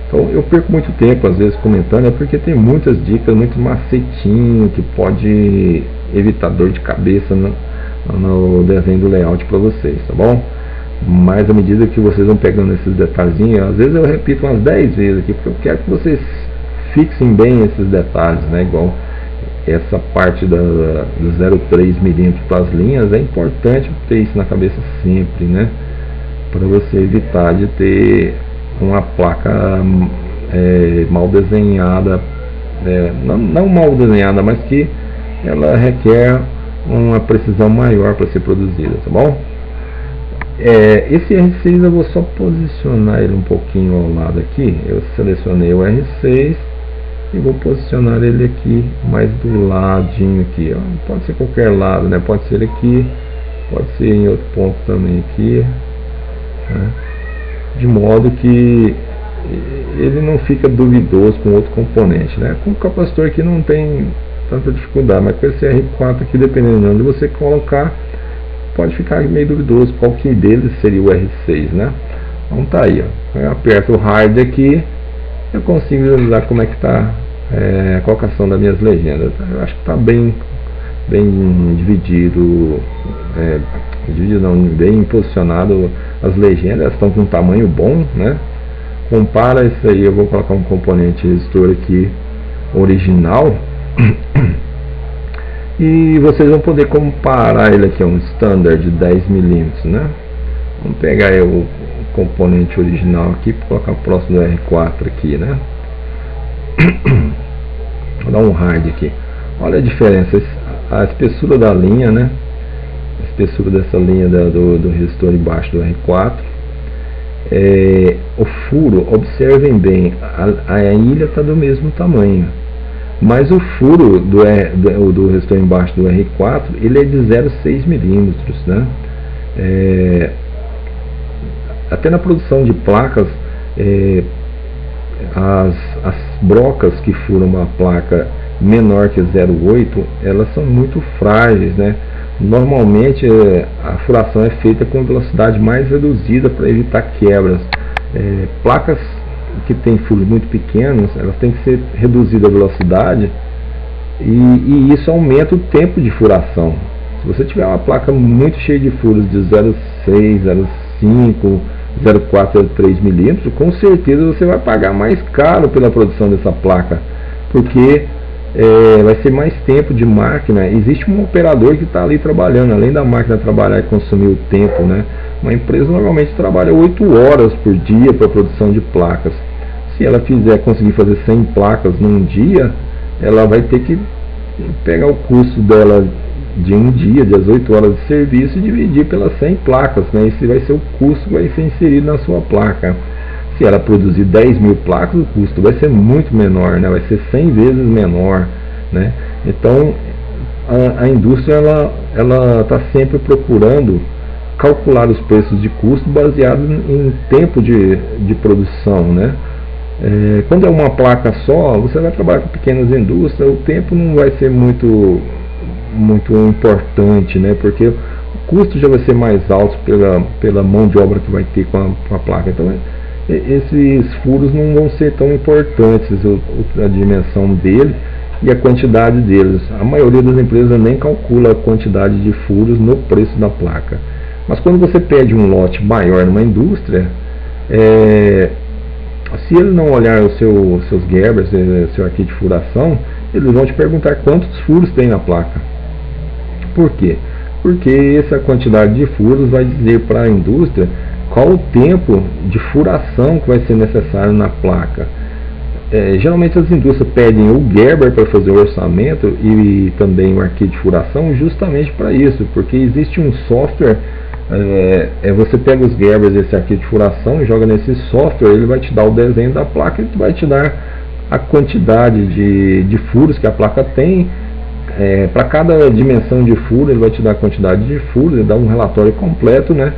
Então eu perco muito tempo às vezes comentando, porque tem muitas dicas, muito macetinho que pode evitar dor de cabeça no desenho do layout para vocês, tá bom? Mas à medida que vocês vão pegando esses detalhezinhos, às vezes eu repito umas 10 vezes aqui, porque eu quero que vocês fixem bem esses detalhes, né? Igual essa parte do 0,3 milímetros para as linhas, é importante ter isso na cabeça sempre, né? para você evitar de ter uma placa mal desenhada, não mal desenhada, mas que ela requer uma precisão maior para ser produzida, tá bom? Esse R6 eu vou só posicionar ele um pouquinho ao lado aqui. Eu selecionei o R6 e vou posicionar ele aqui mais do ladinho aqui, ó. Pode ser qualquer lado, né? Pode ser aqui, pode ser em outro ponto também aqui, né? De modo que ele não fica duvidoso com outro componente, né? Com o capacitor aqui não tem tanta dificuldade, mas com esse R4 aqui, dependendo de onde você colocar, pode ficar meio duvidoso qual que deles seria o R6, né? Então tá aí, ó. Eu aperto o hard aqui, eu consigo visualizar como é que está a colocação das minhas legendas. Eu acho que está bem dividido, bem posicionado as legendas. Elas estão com um tamanho bom, né? Compara isso aí, eu vou colocar um componente resistor aqui original e vocês vão poder comparar ele aqui, um standard de 10 mm, né? Vamos pegar aí o componente original aqui para colocar próximo do R4 aqui, né? Vou dar um hard aqui. Olha a diferença, a espessura da linha, né? A espessura dessa linha do resistor embaixo do R4. O furo, observem bem, a ilha está do mesmo tamanho, mas o furo do resistor embaixo do R4 ele é de 0,6 mm, né? Até na produção de placas, as brocas que furam uma placa menor que 0,8, elas são muito frágeis, né? Normalmente a furação é feita com velocidade mais reduzida para evitar quebras. Placas que têm furos muito pequenos, elas têm que ser reduzida a velocidade e isso aumenta o tempo de furação. Se você tiver uma placa muito cheia de furos de 0,6, 0,5, 0,4, 0,3 milímetros, com certeza você vai pagar mais caro pela produção dessa placa, porque vai ser mais tempo de máquina. Existe um operador que está ali trabalhando, além da máquina trabalhar e consumir o tempo, né? Uma empresa normalmente trabalha 8 horas por dia para a produção de placas. Se ela conseguir fazer 100 placas num dia, ela vai ter que pegar o custo dela de um dia, de 8 horas de serviço, e dividir pelas 100 placas, né? Esse vai ser o custo que vai ser inserido na sua placa. Se ela produzir 10 mil placas, o custo vai ser muito menor, né? Vai ser 100 vezes menor, né? Então a indústria ela está sempre procurando calcular os preços de custo baseado em tempo de produção, né? Quando é uma placa só, você vai trabalhar com pequenas indústrias, o tempo não vai ser muito importante, né? Porque o custo já vai ser mais alto pela mão de obra que vai ter com a placa. Então esses furos não vão ser tão importantes, a dimensão dele e a quantidade deles. A maioria das empresas nem calcula a quantidade de furos no preço da placa. Mas quando você pede um lote maior numa indústria, se ele não olhar os seus Gerbers, seu arquivo de furação, eles vão te perguntar quantos furos tem na placa. Por quê? Porque essa quantidade de furos vai dizer para a indústria qual o tempo de furação que vai ser necessário na placa. Geralmente as indústrias pedem o Gerber para fazer o orçamento e também o arquivo de furação justamente para isso, porque existe um software, você pega os Gerbers desse arquivo de furação e joga nesse software, ele vai te dar o desenho da placa e vai te dar a quantidade de furos que a placa tem. Para cada dimensão de furo ele vai te dar a quantidade de furos, ele dá um relatório completo, né?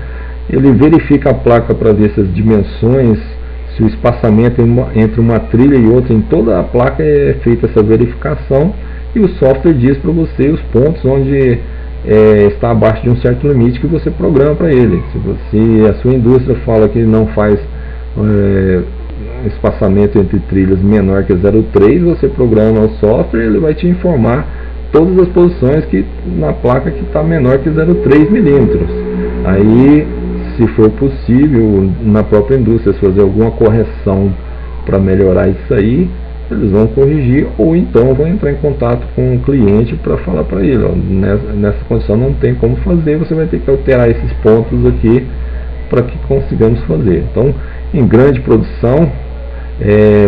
Ele verifica a placa para ver se as dimensões, se o espaçamento entre uma trilha e outra, em toda a placa é feita essa verificação, e o software diz para você os pontos onde está abaixo de um certo limite que você programa para ele. Se a sua indústria fala que não faz espaçamento entre trilhas menor que 0,3, você programa o software e ele vai te informar todas as posições na placa que está menor que 0,3 milímetros. Aí, se for possível, na própria indústria, se fazer alguma correção para melhorar isso aí, eles vão corrigir, ou então vão entrar em contato com o cliente para falar para ele, ó, nessa condição não tem como fazer, você vai ter que alterar esses pontos aqui para que consigamos fazer. Então, em grande produção,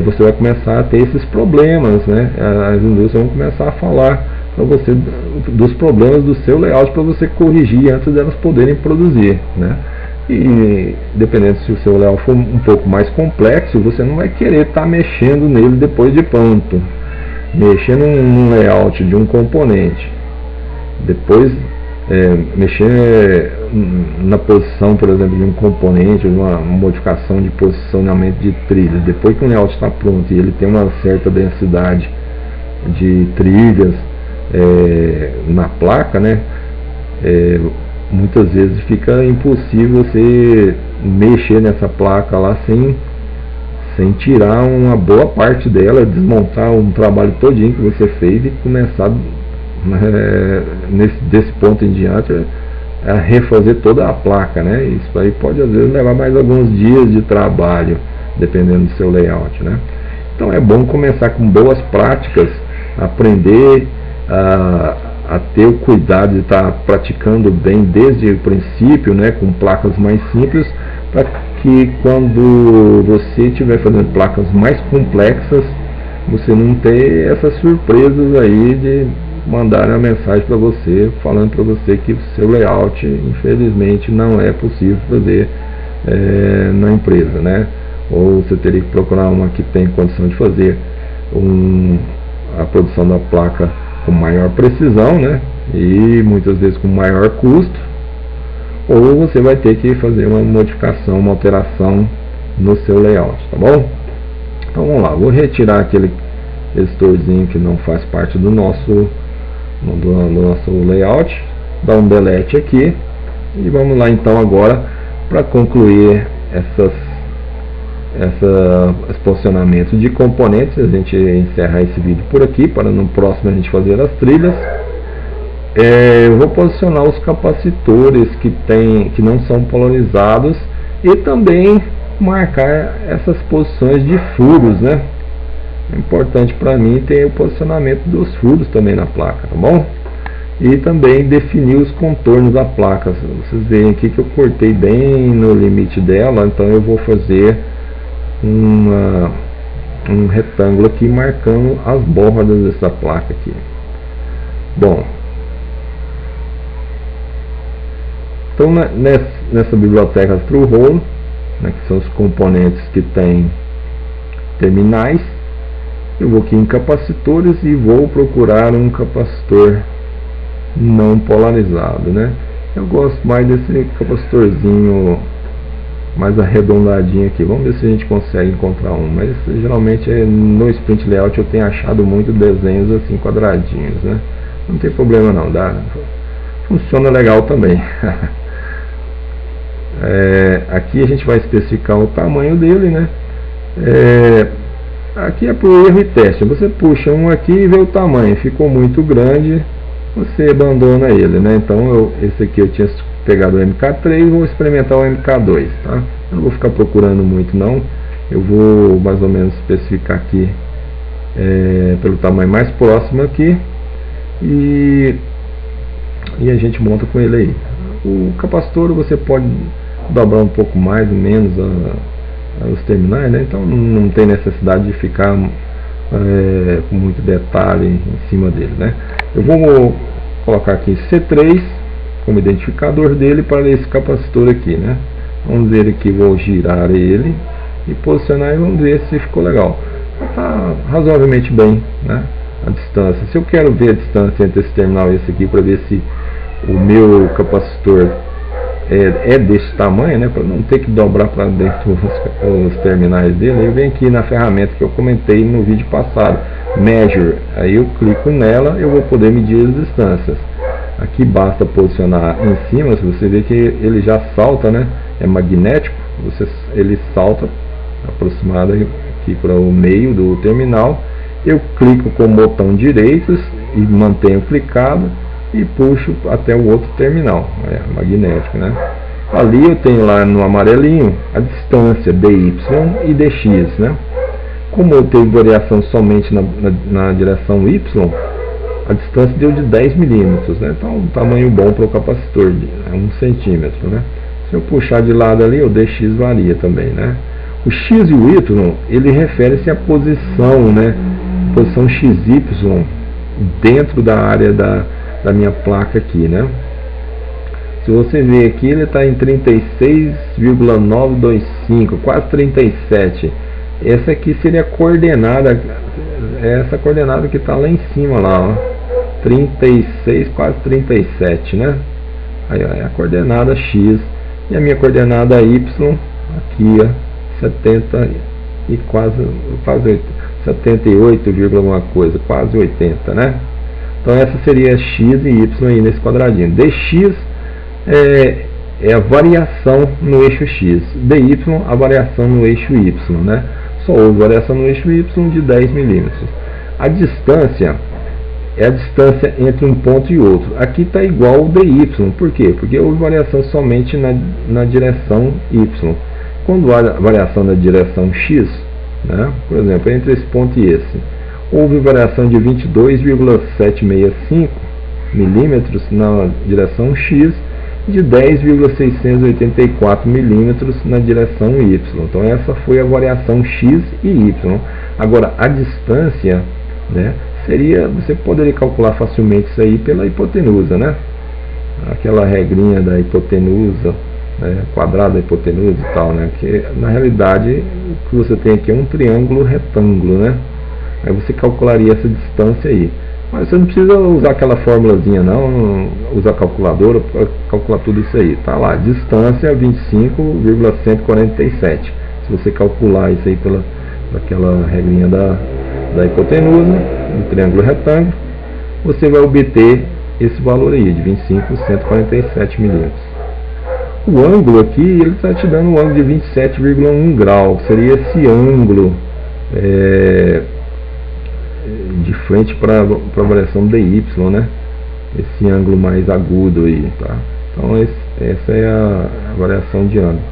você vai começar a ter esses problemas, né? As indústrias vão começar a falar para você dos problemas do seu layout para você corrigir antes delas poderem produzir, né? E dependendo se o seu layout for um pouco mais complexo, você não vai querer estar mexendo nele depois de pronto. Mexendo num layout de um componente, depois mexer na posição, por exemplo, de um componente, uma modificação de posicionamento de trilhas, depois que o layout está pronto e ele tem uma certa densidade de trilhas na placa, né? Muitas vezes fica impossível você mexer nessa placa lá sem tirar uma boa parte dela, desmontar um trabalho todinho que você fez e começar desse ponto em diante a refazer toda a placa, né? Isso aí pode às vezes levar mais alguns dias de trabalho, dependendo do seu layout, né? Então é bom começar com boas práticas, aprender a ter o cuidado de estar praticando bem desde o princípio, né? Com placas mais simples, para que quando você estiver fazendo placas mais complexas, você não ter essas surpresas aí de mandar uma mensagem para você, falando para você que o seu layout, infelizmente, não é possível fazer na empresa, né? Ou você teria que procurar uma que tem condição de fazer a produção da placa com maior precisão, né? E muitas vezes com maior custo, ou você vai ter que fazer uma modificação, uma alteração no seu layout, tá bom? Então vamos lá, vou retirar aquele editorzinho que não faz parte do nosso layout, dar um delete aqui e vamos lá então agora para concluir esse posicionamento de componentes. A gente encerra esse vídeo por aqui para no próximo a gente fazer as trilhas. Eu vou posicionar os capacitores que não são polarizados e também marcar essas posições de furos, né? É importante para mim ter o posicionamento dos furos também na placa, tá bom? E também definir os contornos da placa. Vocês veem aqui que eu cortei bem no limite dela, então eu vou fazer um retângulo aqui marcando as bordas dessa placa aqui. Bom, então nessa biblioteca TrueHole, né, que são os componentes que tem terminais, eu vou aqui em capacitores e vou procurar um capacitor não polarizado, né? Eu gosto mais desse capacitorzinho mais arredondadinho aqui. Vamos ver se a gente consegue encontrar um, mas geralmente no Sprint Layout eu tenho achado muito desenhos assim quadradinhos, né? Não tem problema não, funciona legal também. Aqui a gente vai especificar o tamanho dele, né? Aqui é por erro e teste. Você puxa um aqui e vê o tamanho, ficou muito grande, você abandona ele, né? Então esse aqui eu tinha pegado o MK3, vou experimentar o MK2, tá? Eu não vou ficar procurando muito não, eu vou mais ou menos especificar aqui pelo tamanho mais próximo aqui e a gente monta com ele aí. O capacitor você pode dobrar um pouco mais ou menos os terminais, né? Então não tem necessidade de ficar com muito detalhe em cima dele, né? Eu vou colocar aqui C3 como identificador dele para esse capacitor aqui, né? Vamos ver aqui, vou girar ele e posicionar e vamos ver se ficou legal. Está razoavelmente bem, né? A distância. Se eu quero ver a distância entre esse terminal e esse aqui para ver se o meu capacitor é desse tamanho, né, para não ter que dobrar para dentro os terminais dele, eu venho aqui na ferramenta que eu comentei no vídeo passado, Measure, aí eu clico nela, eu vou poder medir as distâncias. Aqui basta posicionar em cima, se você vê que ele já salta, né, é magnético, ele salta aproximado aqui para o meio do terminal, eu clico com o botão direito e mantenho clicado e puxo até o outro terminal, magnético, né? Ali eu tenho lá no amarelinho a distância dy e dx, né? Como eu tenho variação somente na direção y, a distância deu de 10 milímetros, né? Então um tamanho bom para o capacitor, 1 centímetro, né? Se eu puxar de lado ali, o dx varia também, né? O x e o y, ele refere-se à posição, né? Posição xy dentro da área da minha placa aqui, né? Se você ver aqui, ele está em 36,925, quase 37. Essa aqui seria a coordenada, essa coordenada que está lá em cima, lá, ó, 36, quase 37, né? Aí ó, é a coordenada x e a minha coordenada y aqui, ó, 70 e quase 78, alguma coisa, quase 80, né? Então essa seria x e y aí nesse quadradinho. Dx é a variação no eixo x, dy a variação no eixo y, né? Só houve variação no eixo y de 10 milímetros. A distância é a distância entre um ponto e outro. Aqui está igual ao dy. Por quê? Porque houve variação somente na direção y. Quando há variação na direção x, né, por exemplo, entre esse ponto e esse, houve variação de 22,765 milímetros na direção x, de 10,684 milímetros na direção y. Então essa foi a variação x e y. Agora a distância, né, seria, você poderia calcular facilmente isso aí pela hipotenusa, né? Aquela regrinha da hipotenusa, né, quadrado da hipotenusa e tal, né? Que na realidade o que você tem aqui é um triângulo retângulo, né? Aí você calcularia essa distância aí. Mas você não precisa usar aquela formulazinha não, usar calculadora para calcular tudo isso aí. Tá lá, distância 25,147. Se você calcular isso aí pela aquela regrinha da hipotenusa, do triângulo retângulo, você vai obter esse valor aí, de 25,147 milímetros. O ângulo aqui, ele está te dando um ângulo de 27,1 graus. Seria esse ângulo de frente para a variação dy, né? Esse ângulo mais agudo aí, tá? Então essa é a variação de ângulo.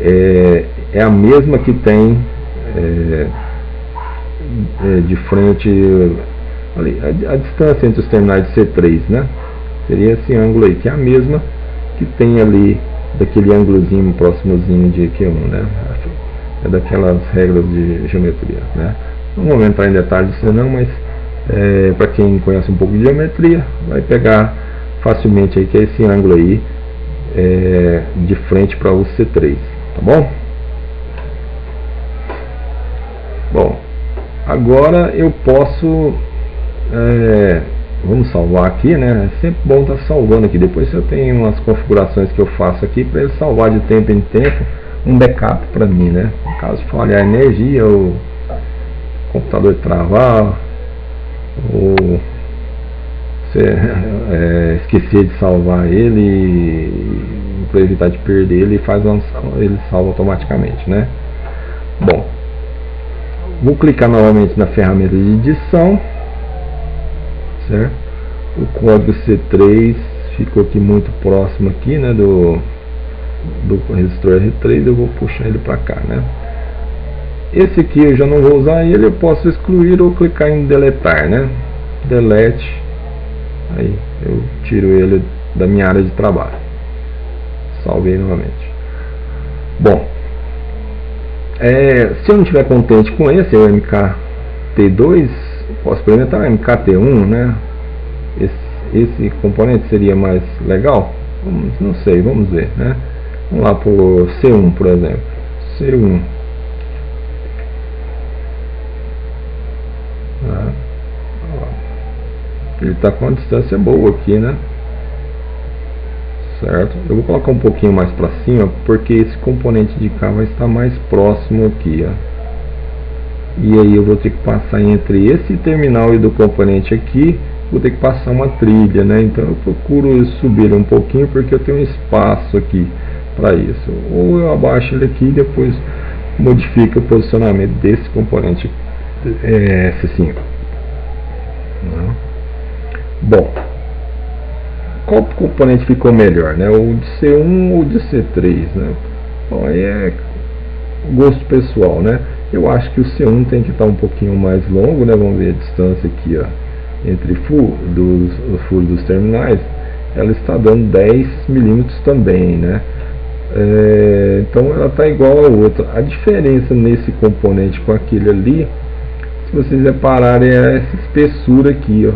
É a mesma que tem de frente ali, a distância entre os terminais de C3, né? Seria esse ângulo aí, que é a mesma que tem ali daquele ângulozinho próximozinho de Q1, né? É daquelas regras de geometria, né? Não vou entrar em detalhes disso não, mas para quem conhece um pouco de geometria, vai pegar facilmente aí que é esse ângulo aí de frente para o C3, tá bom? Bom, agora eu posso vamos salvar aqui, né? É sempre bom estar salvando aqui. Depois eu tenho umas configurações que eu faço aqui para ele salvar de tempo em tempo um backup para mim, né? Caso falhar a energia ou o computador travar ou você esquecer de salvar ele, para evitar de perder ele, ele salva automaticamente, né? Bom, vou clicar novamente na ferramenta de edição, certo? O código C3 ficou aqui muito próximo aqui, né, do resistor R3. Eu vou puxar ele para cá, né? Esse aqui eu já não vou usar ele, eu posso excluir ou clicar em deletar, né? Delete, aí eu tiro ele da minha área de trabalho. Salvei novamente. Bom, se eu não estiver contente com esse, o MKT2, posso experimentar o MKT1, né? Esse componente seria mais legal? Não sei, vamos ver, né? Vamos lá por C1, por exemplo. C1. Ele está com uma distância boa aqui, né? Certo? Eu vou colocar um pouquinho mais para cima, porque esse componente de cá vai estar mais próximo aqui, ó. E aí eu vou ter que passar entre esse terminal e do componente aqui, vou ter que passar uma trilha, né? Então eu procuro subir um pouquinho, porque eu tenho um espaço aqui para isso. Ou eu abaixo ele aqui e depois modifico o posicionamento desse componente S5. Bom, qual componente ficou melhor, né? O de C1 ou o de C3, né? Bom, aí é gosto pessoal, né? Eu acho que o C1 tem que estar um pouquinho mais longo, né? Vamos ver a distância aqui, ó, entre os furos dos terminais. Ela está dando 10 milímetros também, né? Então ela está igual a outra. A diferença nesse componente com aquele ali, se vocês repararem, é essa espessura aqui, ó,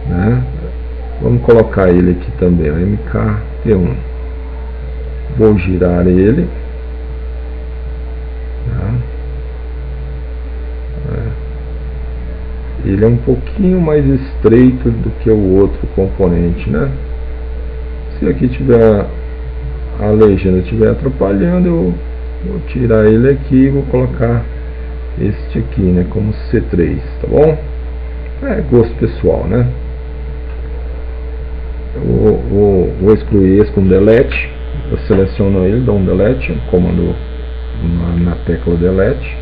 né? Vamos colocar ele aqui também, ó, MKT1. Vou girar ele, tá? Ele é um pouquinho mais estreito do que o outro componente, né? Se aqui tiver a legenda estiver atrapalhando, eu vou tirar ele aqui e vou colocar este aqui, né, como C3, tá bom? É gosto pessoal, né? Eu vou excluir esse com delete. Eu seleciono ele, dou um delete, um comando na tecla delete.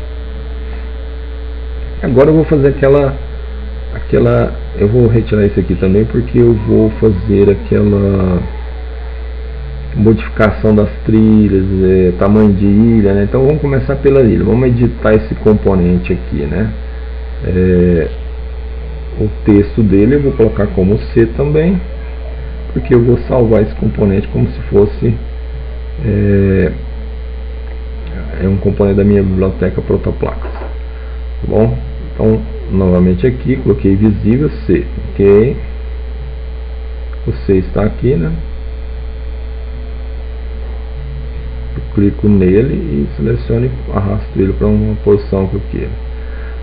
Agora eu vou fazer aquela eu vou retirar esse aqui também, porque eu vou fazer aquela modificação das trilhas, tamanho de ilha, né? Então vamos começar pela ilha. Vamos editar esse componente aqui, né? O texto dele eu vou colocar como C também, porque eu vou salvar esse componente como se fosse um componente da minha biblioteca Protoplacas, tá bom? Então novamente aqui, coloquei visível C, ok? O C está aqui, né? Eu clico nele e seleciono, arrasto ele para uma posição que eu quero.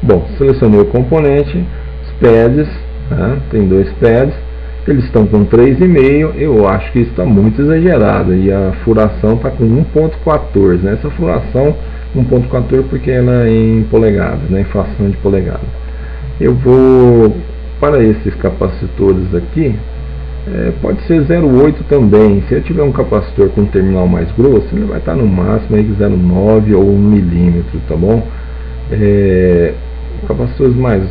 Bom, selecionei o componente, os pads, né? Tem dois pads, eles estão com 3,5, eu acho que isso está muito exagerado, e a furação está com 1.14, né? Essa furação 1.14 porque ela é em polegadas, né? Em fração de polegada. Eu vou, para esses capacitores aqui, pode ser 0,8 também. Se eu tiver um capacitor com um terminal mais grosso, ele vai estar no máximo aí 0,9 ou 1 milímetro, tá bom? Capacitores mais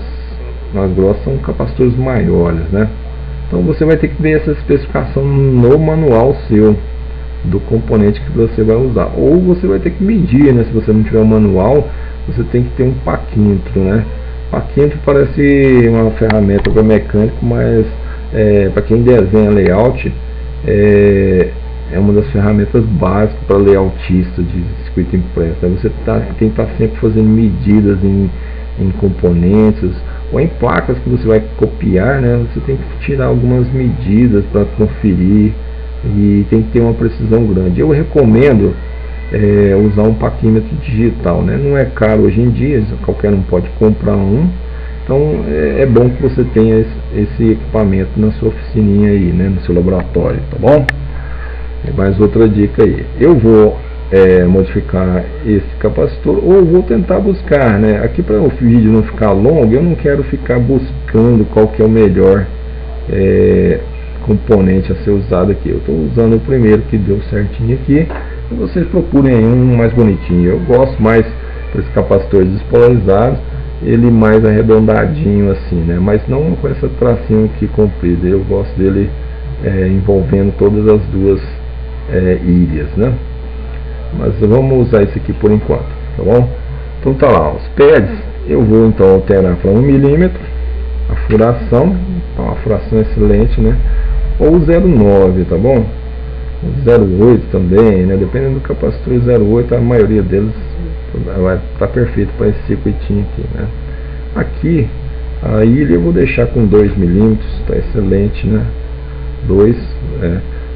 grossos são capacitores maiores, né? Então você vai ter que ver essa especificação no manual seu, do componente que você vai usar, ou você vai ter que medir, né? Se você não tiver um manual, você tem que ter um paquímetro, né? Paquímetro parece uma ferramenta para mecânico, mas para quem desenha layout, é uma das ferramentas básicas para layoutista de circuito impresso. Você tem que estar sempre fazendo medidas em componentes ou em placas que você vai copiar, né? Você tem que tirar algumas medidas para conferir e tem que ter uma precisão grande. Eu recomendo usar um paquímetro digital, né? Não é caro hoje em dia, qualquer um pode comprar um. Então é bom que você tenha esse equipamento na sua oficininha aí, né? No seu laboratório, tá bom? E mais outra dica aí, eu vou modificar esse capacitor, ou vou tentar buscar, né? Aqui para o vídeo não ficar longo, eu não quero ficar buscando qual que é o melhor componente a ser usado aqui. Eu estou usando o primeiro que deu certinho aqui, e vocês procurem aí um mais bonitinho. Eu gosto mais desses capacitores despolarizados, ele mais arredondadinho assim, né? Mas não com essa tracinho aqui comprida. Eu gosto dele envolvendo todas as duas ilhas, né? Mas vamos usar esse aqui por enquanto, tá bom? Então tá lá, os pads eu vou então alterar para 1 milímetro a furação, então a furação excelente, né? Ou 0,9, tá bom? 0,8 também, né? Dependendo do capacitor, 0,8 a maioria deles vai estar perfeito para esse circuitinho aqui, né? Aqui a ilha eu vou deixar com 2 milímetros, tá excelente, né? 2,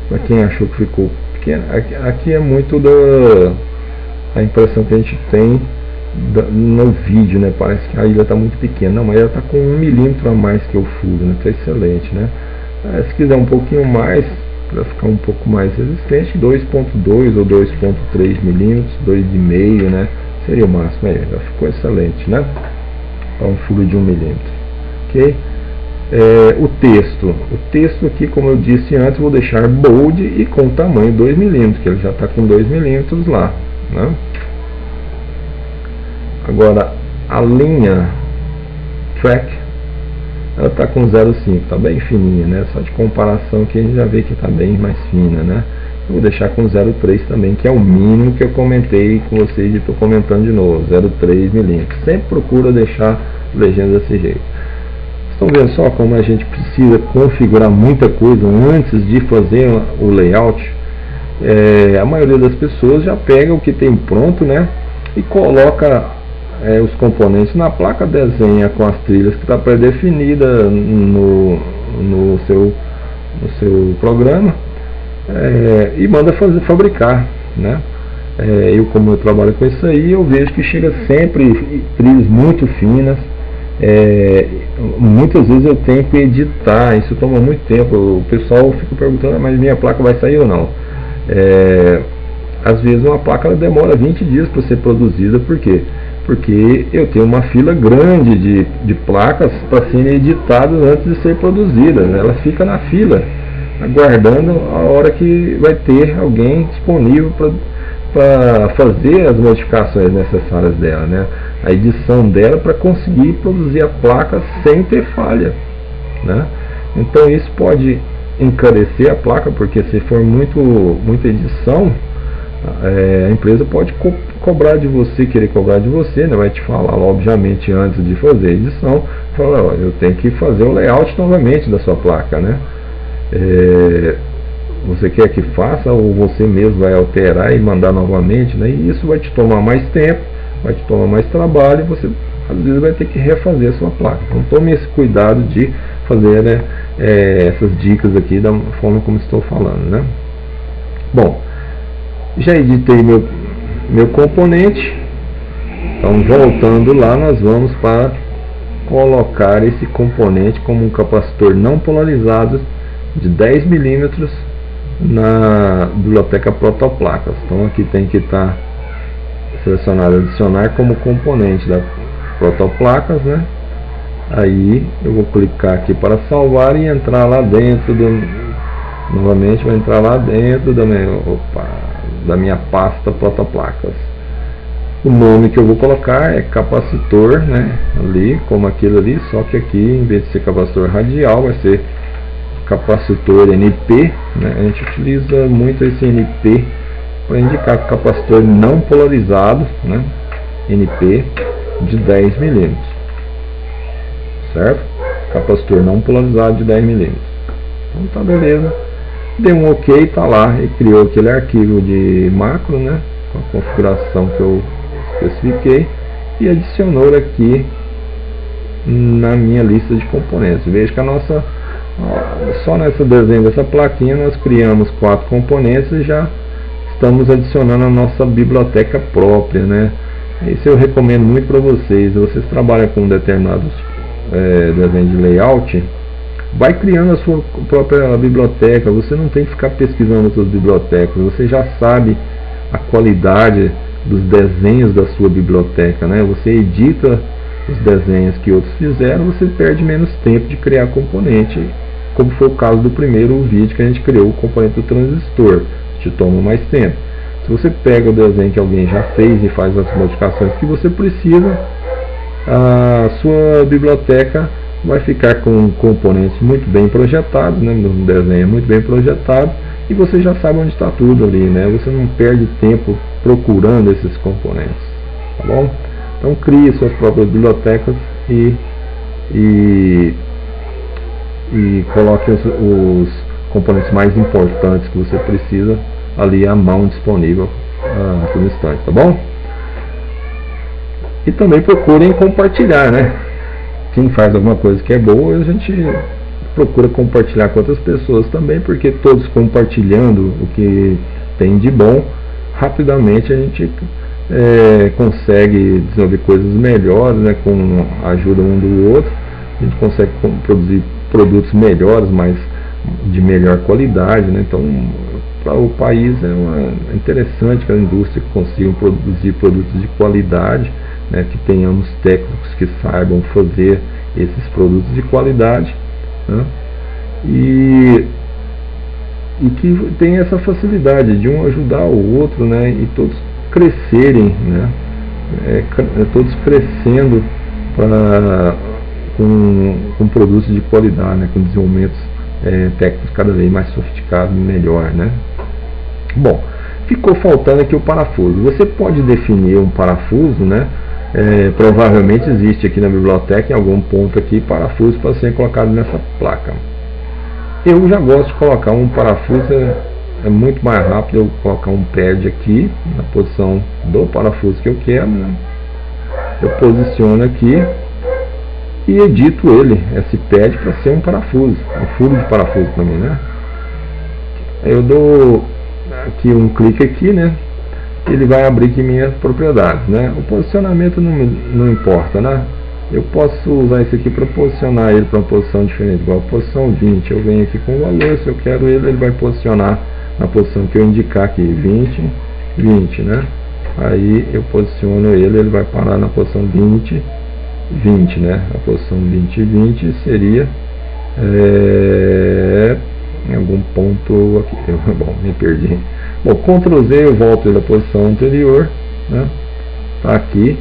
para quem achou que ficou pequeno, aqui é muito a impressão que a gente tem no vídeo, né? Parece que a ilha está muito pequena, não, mas ela está com 1 milímetro a mais que o furo, né? Tá excelente, né? Se quiser um pouquinho mais, para ficar um pouco mais resistente, 2.2 ou 2.3 milímetros, 2,5, né? Seria o máximo aí, já ficou excelente, né? Para um furo de 1 milímetro, ok? O texto aqui, como eu disse antes, vou deixar bold e com tamanho 2 milímetros, que ele já está com 2 milímetros lá, né? Agora a linha track, ela está com 0,5, está bem fininha, né? Só de comparação que a gente já vê que está bem mais fina, né? Eu vou deixar com 0,3 também, que é o mínimo que eu comentei com vocês e estou comentando de novo, 0,3 milímetros. Sempre procura deixar legenda desse jeito. Estão vendo só como a gente precisa configurar muita coisa antes de fazer o layout? a maioria das pessoas já pega o que tem pronto, né, e coloca os componentes na placa, desenha com as trilhas que está pré-definida no seu programa, e manda fabricar, né. Como eu trabalho com isso aí, eu vejo que chega sempre trilhas muito finas. Muitas vezes eu tenho que editar, isso toma muito tempo. O pessoal fica perguntando, mas minha placa vai sair ou não? Às vezes uma placa ela demora 20 dias para ser produzida. Por quê? Porque eu tenho uma fila grande de placas para serem editadas antes de ser produzidas. Ela fica na fila aguardando a hora que vai ter alguém disponível para fazer as modificações necessárias dela, né? A edição dela, para conseguir produzir a placa sem ter falha, né? Então isso pode encarecer a placa, porque se for muita edição, a empresa pode cobrar de você, querer cobrar de você, né? Vai te falar, obviamente, antes de fazer a edição, fala, ó, eu tenho que fazer o layout novamente da sua placa, né? Você quer que faça, ou você mesmo vai alterar e mandar novamente, né? E isso vai te tomar mais tempo, vai te tomar mais trabalho, e você às vezes vai ter que refazer a sua placa. Então tome esse cuidado de fazer, né, essas dicas aqui da forma como estou falando, né? Bom, já editei meu componente. Então, voltando lá, nós vamos para colocar esse componente como um capacitor não polarizado de 10 milímetros na biblioteca Protoplacas. Então aqui tem que estar selecionado adicionar como componente da Protoplacas, né? Aí eu vou clicar aqui para salvar e entrar lá dentro novamente vou entrar lá dentro da minha pasta Protoplacas. O nome que eu vou colocar é capacitor, né? Ali, como aquele ali, só que aqui, em vez de ser capacitor radial, vai ser capacitor NP, né? A gente utiliza muito esse NP para indicar capacitor não polarizado, né? NP de 10 milímetros, certo? Capacitor não polarizado de 10 milímetros. Então tá beleza. Deu um OK, tá lá, e criou aquele arquivo de macro, né? Com a configuração que eu especifiquei, e adicionou aqui na minha lista de componentes. Veja que só nesse desenho dessa plaquinha nós criamos 4 componentes e já estamos adicionando a nossa biblioteca própria, né? Isso eu recomendo muito para vocês. Vocês trabalham com determinados desenhos de layout, vai criando a sua própria biblioteca. Você não tem que ficar pesquisando outras bibliotecas, você já sabe a qualidade dos desenhos da sua biblioteca, né? Você edita os desenhos que outros fizeram, você perde menos tempo de criar componente, como foi o caso do primeiro vídeo que a gente criou o componente do transistor, te toma mais tempo. Se você pega o desenho que alguém já fez e faz as modificações que você precisa, a sua biblioteca vai ficar com componentes muito bem projetados, né? Um desenho muito bem projetado, e você já sabe onde está tudo ali, né? Você não perde tempo procurando esses componentes, tá bom? Então crie suas próprias bibliotecas e coloque os componentes mais importantes que você precisa ali à mão disponível aqui no instante, tá bom? E também procurem compartilhar, né? Quem faz alguma coisa que é boa, a gente procura compartilhar com outras pessoas também, porque todos compartilhando o que tem de bom, rapidamente a gente consegue desenvolver coisas melhores, né, com a ajuda um do outro. A gente consegue produzir produtos melhores, mas de melhor qualidade, né? Então, para o país é interessante que a indústria consiga produzir produtos de qualidade, né, que tenhamos técnicos que saibam fazer esses produtos de qualidade, né, e que tenha essa facilidade de um ajudar o outro, né, e todos crescerem, né, todos crescendo com produtos de qualidade, né, com desenvolvimentos técnicos cada vez mais sofisticados e melhor, né. Bom, ficou faltando aqui o parafuso. Você pode definir um parafuso, né? Provavelmente existe aqui na biblioteca em algum ponto aqui parafuso para ser colocado nessa placa. Eu já gosto de colocar um parafuso é muito mais rápido eu colocar um pad aqui na posição do parafuso que eu quero, né? Eu posiciono aqui e edito ele, esse pad, para ser um parafuso, um furo de parafuso para mim, né? Eu dou aqui um clique aqui, né? Ele vai abrir aqui minhas propriedades, né? O posicionamento não importa, né? Eu posso usar isso aqui para posicionar ele para uma posição diferente, igual a posição 20. Eu venho aqui com o valor, se eu quero ele vai posicionar na posição que eu indicar aqui, 20, 20, né? Aí eu posiciono ele vai parar na posição 20, 20, né? A posição 20, 20 seria em algum ponto aqui. Bom, me perdi. Bom, Ctrl Z, eu volto ele à posição anterior, né? Tá aqui.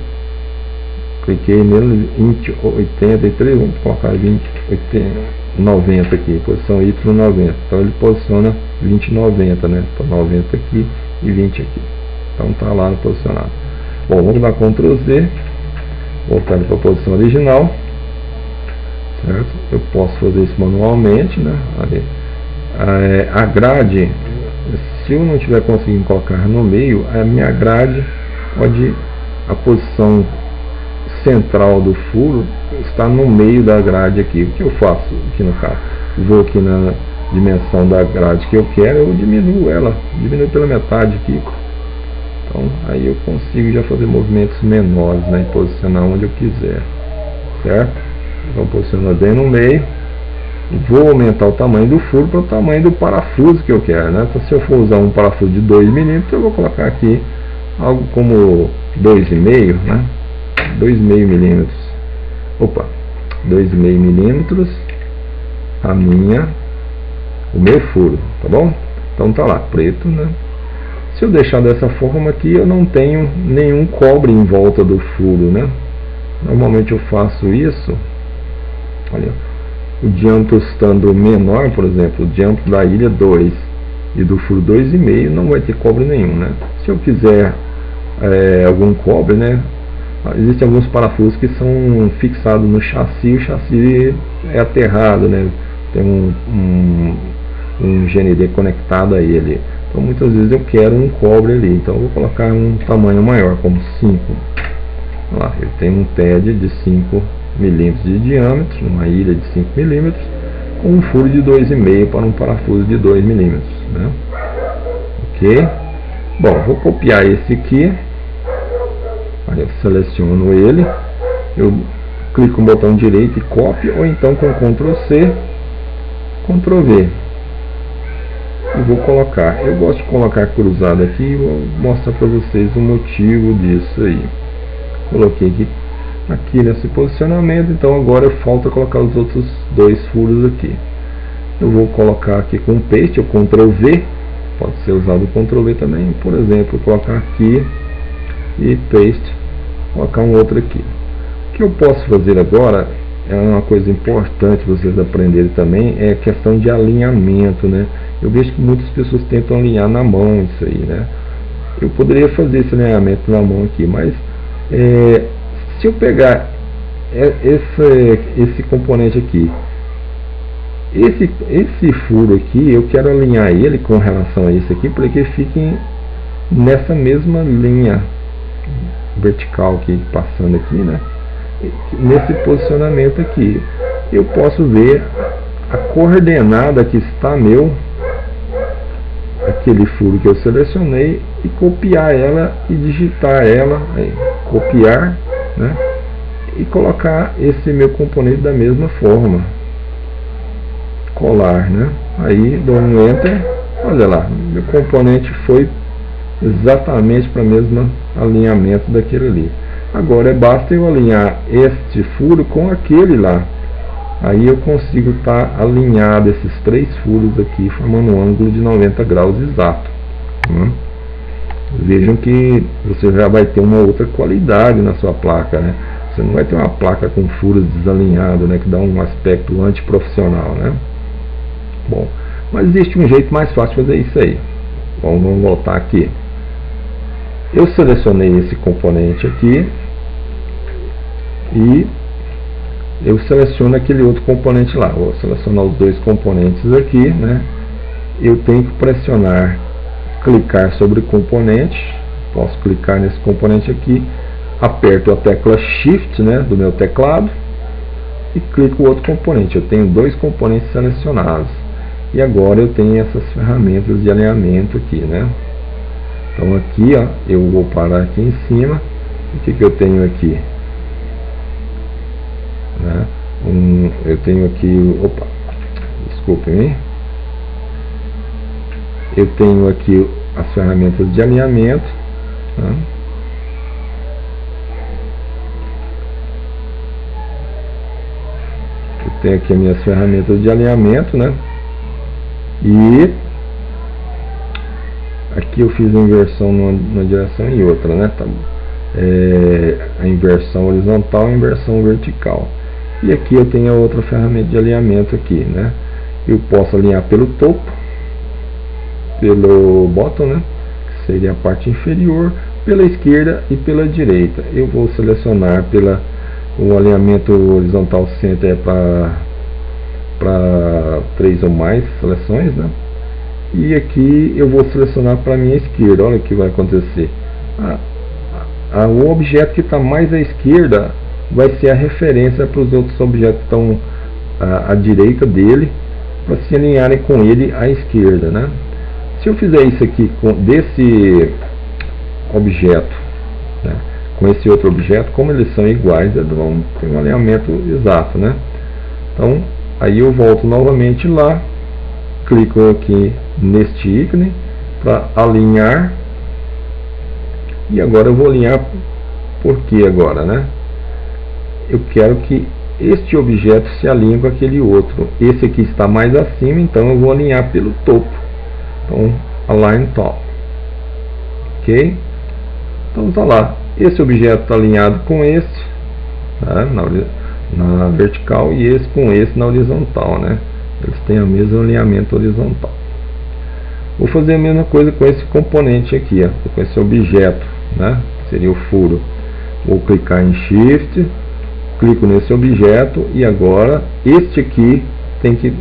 Cliquei nele, 20, 83, vamos colocar 20, 80, 90 aqui, posição Y 90. Então ele posiciona 20, 90, né? Então 90 aqui e 20 aqui. Então tá lá no posicionado. Bom, vamos dar Ctrl Z, voltar para a posição original, certo? Eu posso fazer isso manualmente, né? Ali. A grade, se eu não estiver conseguindo colocar no meio, a minha grade pode, a posição central do furo está no meio da grade aqui. O que eu faço aqui no caso? Vou aqui na dimensão da grade que eu quero, eu diminuo ela, diminuo pela metade aqui. Então aí eu consigo já fazer movimentos menores, né, e posicionar onde eu quiser, certo? Então posiciono bem no meio. Vou aumentar o tamanho do furo para o tamanho do parafuso que eu quero, né? Então, se eu for usar um parafuso de 2 mm, eu vou colocar aqui algo como 2,5, né? 2,5 mm. Opa, 2,5 mm o meu furo, tá bom? Então tá lá, preto, né? Se eu deixar dessa forma aqui, eu não tenho nenhum cobre em volta do furo, né? Normalmente eu faço isso. Olha, o diâmetro estando menor, por exemplo, o diâmetro da ilha 2 e do furo 2,5, não vai ter cobre nenhum, né? Se eu quiser algum cobre, né? Existem alguns parafusos que são fixados no chassi, o chassi é aterrado, né? Tem um GND conectado a ele. Então muitas vezes eu quero um cobre ali, então eu vou colocar um tamanho maior, como 5. Olha lá, ele tem um TED de 5 mm de diâmetro, uma ilha de 5 mm, com um furo de 2,5 para um parafuso de 2 mm, né? Ok? Bom, vou copiar esse aqui. Aí eu seleciono ele, eu clico no botão direito e copio, ou então com Ctrl C, Ctrl V. E vou colocar. Eu gosto de colocar cruzado aqui e vou mostrar para vocês o motivo disso aí. Coloquei aqui nesse posicionamento, então agora falta colocar os outros dois furos aqui. Eu vou colocar aqui com paste, ou Ctrl V, pode ser usado o Ctrl V também, por exemplo, colocar aqui e paste, colocar um outro aqui. O que eu posso fazer agora é uma coisa importante vocês aprenderem também, é a questão de alinhamento, né? Eu vejo que muitas pessoas tentam alinhar na mão isso aí, né? Eu poderia fazer esse alinhamento na mão aqui, mas se eu pegar esse componente aqui, esse furo aqui, eu quero alinhar ele com relação a esse aqui, para que fiquem nessa mesma linha vertical aqui, passando aqui, né? Nesse posicionamento aqui, eu posso ver a coordenada que está aquele furo que eu selecionei, e copiar ela e digitar ela, aí, copiar, né? E colocar esse meu componente da mesma forma, colar, né? Aí dou um enter, olha lá, meu componente foi exatamente para o mesmo alinhamento daquele ali. Agora basta eu alinhar este furo com aquele lá, aí eu consigo estar alinhado esses três furos aqui, formando um ângulo de 90 graus exato, né? Vejam que você já vai ter uma outra qualidade na sua placa, né? Você não vai ter uma placa com furos desalinhados, né, que dá um aspecto antiprofissional, né? Bom, mas existe um jeito mais fácil de fazer isso aí. Bom, vamos voltar aqui. Eu selecionei esse componente aqui e eu seleciono aquele outro componente lá. Vou selecionar os dois componentes aqui, né? eu tenho que pressionar, clicar sobre o componente. Posso clicar nesse componente aqui, aperto a tecla Shift, né, do meu teclado e clico o outro componente. Eu tenho dois componentes selecionados e agora eu tenho essas ferramentas de alinhamento aqui, né? Então aqui, ó, eu vou parar aqui em cima. O que eu tenho aqui, né? Eu tenho aqui, opa, desculpem, eu tenho aqui as ferramentas de alinhamento, tá? Eu tenho aqui as minhas ferramentas de alinhamento, né? E aqui eu fiz a inversão numa direção e outra, né? Tá? A inversão horizontal e a inversão vertical. E aqui eu tenho a outra ferramenta de alinhamento aqui, né? Eu posso alinhar pelo topo, pelo bottom, né, que seria a parte inferior, pela esquerda e pela direita. Eu vou selecionar o alinhamento horizontal center para 3 ou mais seleções, né? E aqui eu vou selecionar para a minha esquerda. Olha o que vai acontecer. O objeto que está mais à esquerda vai ser a referência para os outros objetos que estão à direita dele, para se alinharem com ele à esquerda, né? Se eu fizer isso aqui desse objeto, né, com esse outro objeto, como eles são iguais, eles vão ter um alinhamento exato, né? Então, aí eu volto novamente lá, clico aqui neste ícone para alinhar, e agora eu vou alinhar. Por que agora, né? Eu quero que este objeto se alinhe com aquele outro. Esse aqui está mais acima, então eu vou alinhar pelo topo. Então, align top. Ok? Então está lá. Esse objeto está alinhado com esse, tá? na vertical, e esse com esse na horizontal, né? Eles têm o mesmo alinhamento horizontal. Vou fazer a mesma coisa com esse componente aqui, ó, com esse objeto, né? Seria o furo. Vou clicar em Shift, clico nesse objeto, e agora este aqui tem que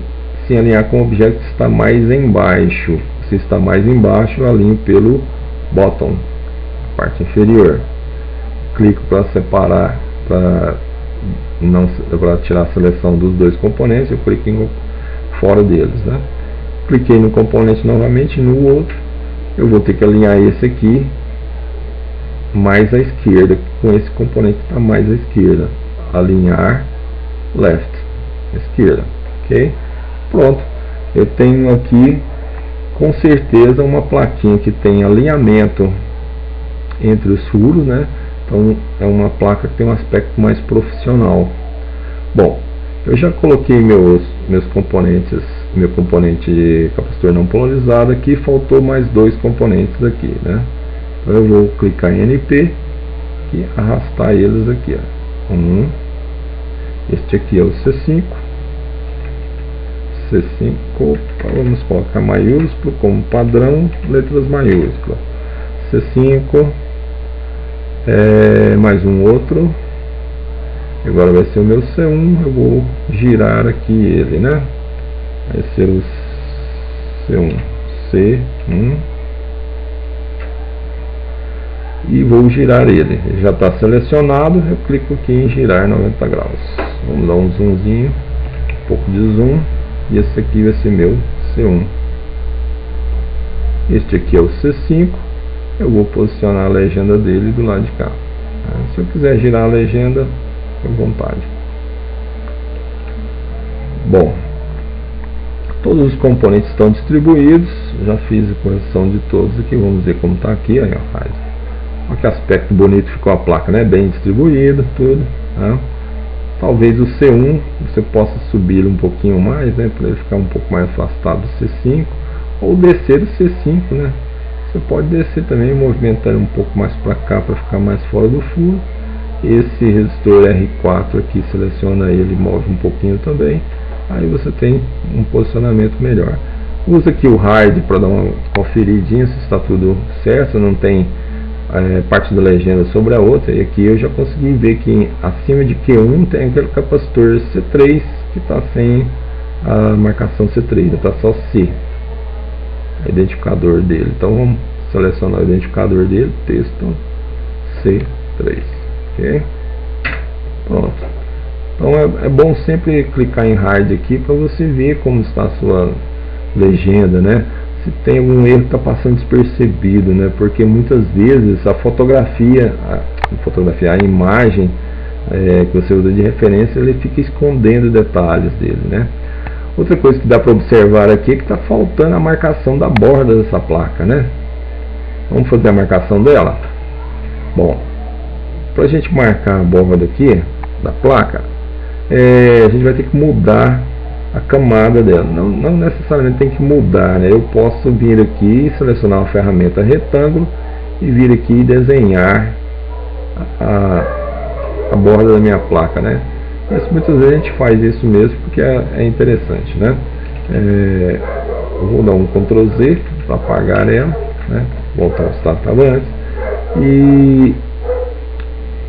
se alinhar com o objeto que está mais embaixo. Se está mais embaixo, eu alinho pelo bottom, parte inferior. Clico para separar, para tirar a seleção dos dois componentes, eu clico em fora deles, né? Cliquei no componente novamente, no outro, eu vou ter que alinhar esse aqui mais à esquerda, com esse componente que está mais à esquerda. Alinhar left, esquerda, ok? Pronto, eu tenho aqui com certeza uma plaquinha que tem alinhamento entre os furos, né? Então é uma placa que tem um aspecto mais profissional. Bom, eu já coloquei meus componentes, meu componente capacitor não polarizado aqui, faltou mais dois componentes aqui, né? Então eu vou clicar em NP e arrastar eles aqui, ó. Este aqui é o C5. Opa, vamos colocar maiúsculo como padrão, letras maiúsculas. C5, mais um outro. Agora vai ser o meu C1. Eu vou girar aqui ele, né? Vai ser o C1, C1, e vou girar ele. Ele já está selecionado. Eu clico aqui em girar 90 graus. Vamos dar um zoomzinho, um pouco de zoom. E esse aqui vai ser meu C1. Este aqui é o C5. Eu vou posicionar a legenda dele do lado de cá. Se eu quiser girar a legenda, à vontade. Bom, todos os componentes estão distribuídos. Já fiz a correção de todos aqui. Vamos ver como está aqui. Aí, ó, olha que aspecto bonito ficou a placa, né? Bem distribuída, tudo, né? Talvez o C1 você possa subir um pouquinho mais, né, para ele ficar um pouco mais afastado do C5, ou descer o C5, né? Você pode descer também, movimentando um pouco mais para cá para ficar mais fora do furo. Esse resistor R4 aqui, seleciona ele e move um pouquinho também. Aí você tem um posicionamento melhor. Usa aqui o hide para dar uma conferidinha se está tudo certo, não tem parte da legenda sobre a outra. E aqui eu já consegui ver que acima de Q1 tem aquele capacitor C3 que está sem a marcação C3, está só C. identificador dele. Então vamos selecionar o identificador dele, texto C3, ok? Pronto. Então é bom sempre clicar em hide aqui para você ver como está a sua legenda, né? Se tem algum erro que está passando despercebido, né? Porque muitas vezes a fotografia, a imagem que você usa de referência, ele fica escondendo detalhes dele, né? Outra coisa que dá para observar aqui é que está faltando a marcação da borda dessa placa, né? Vamos fazer a marcação dela? Bom, para a gente marcar a borda aqui da placa, a gente vai ter que mudar a camada dela. Não necessariamente tem que mudar, né? Eu posso vir aqui e selecionar a ferramenta retângulo e vir aqui e desenhar a borda da minha placa, né? Mas muitas vezes a gente faz isso mesmo porque é interessante, né? Eu vou dar um Ctrl Z para apagar ela, né? Voltar ao estado que estava antes.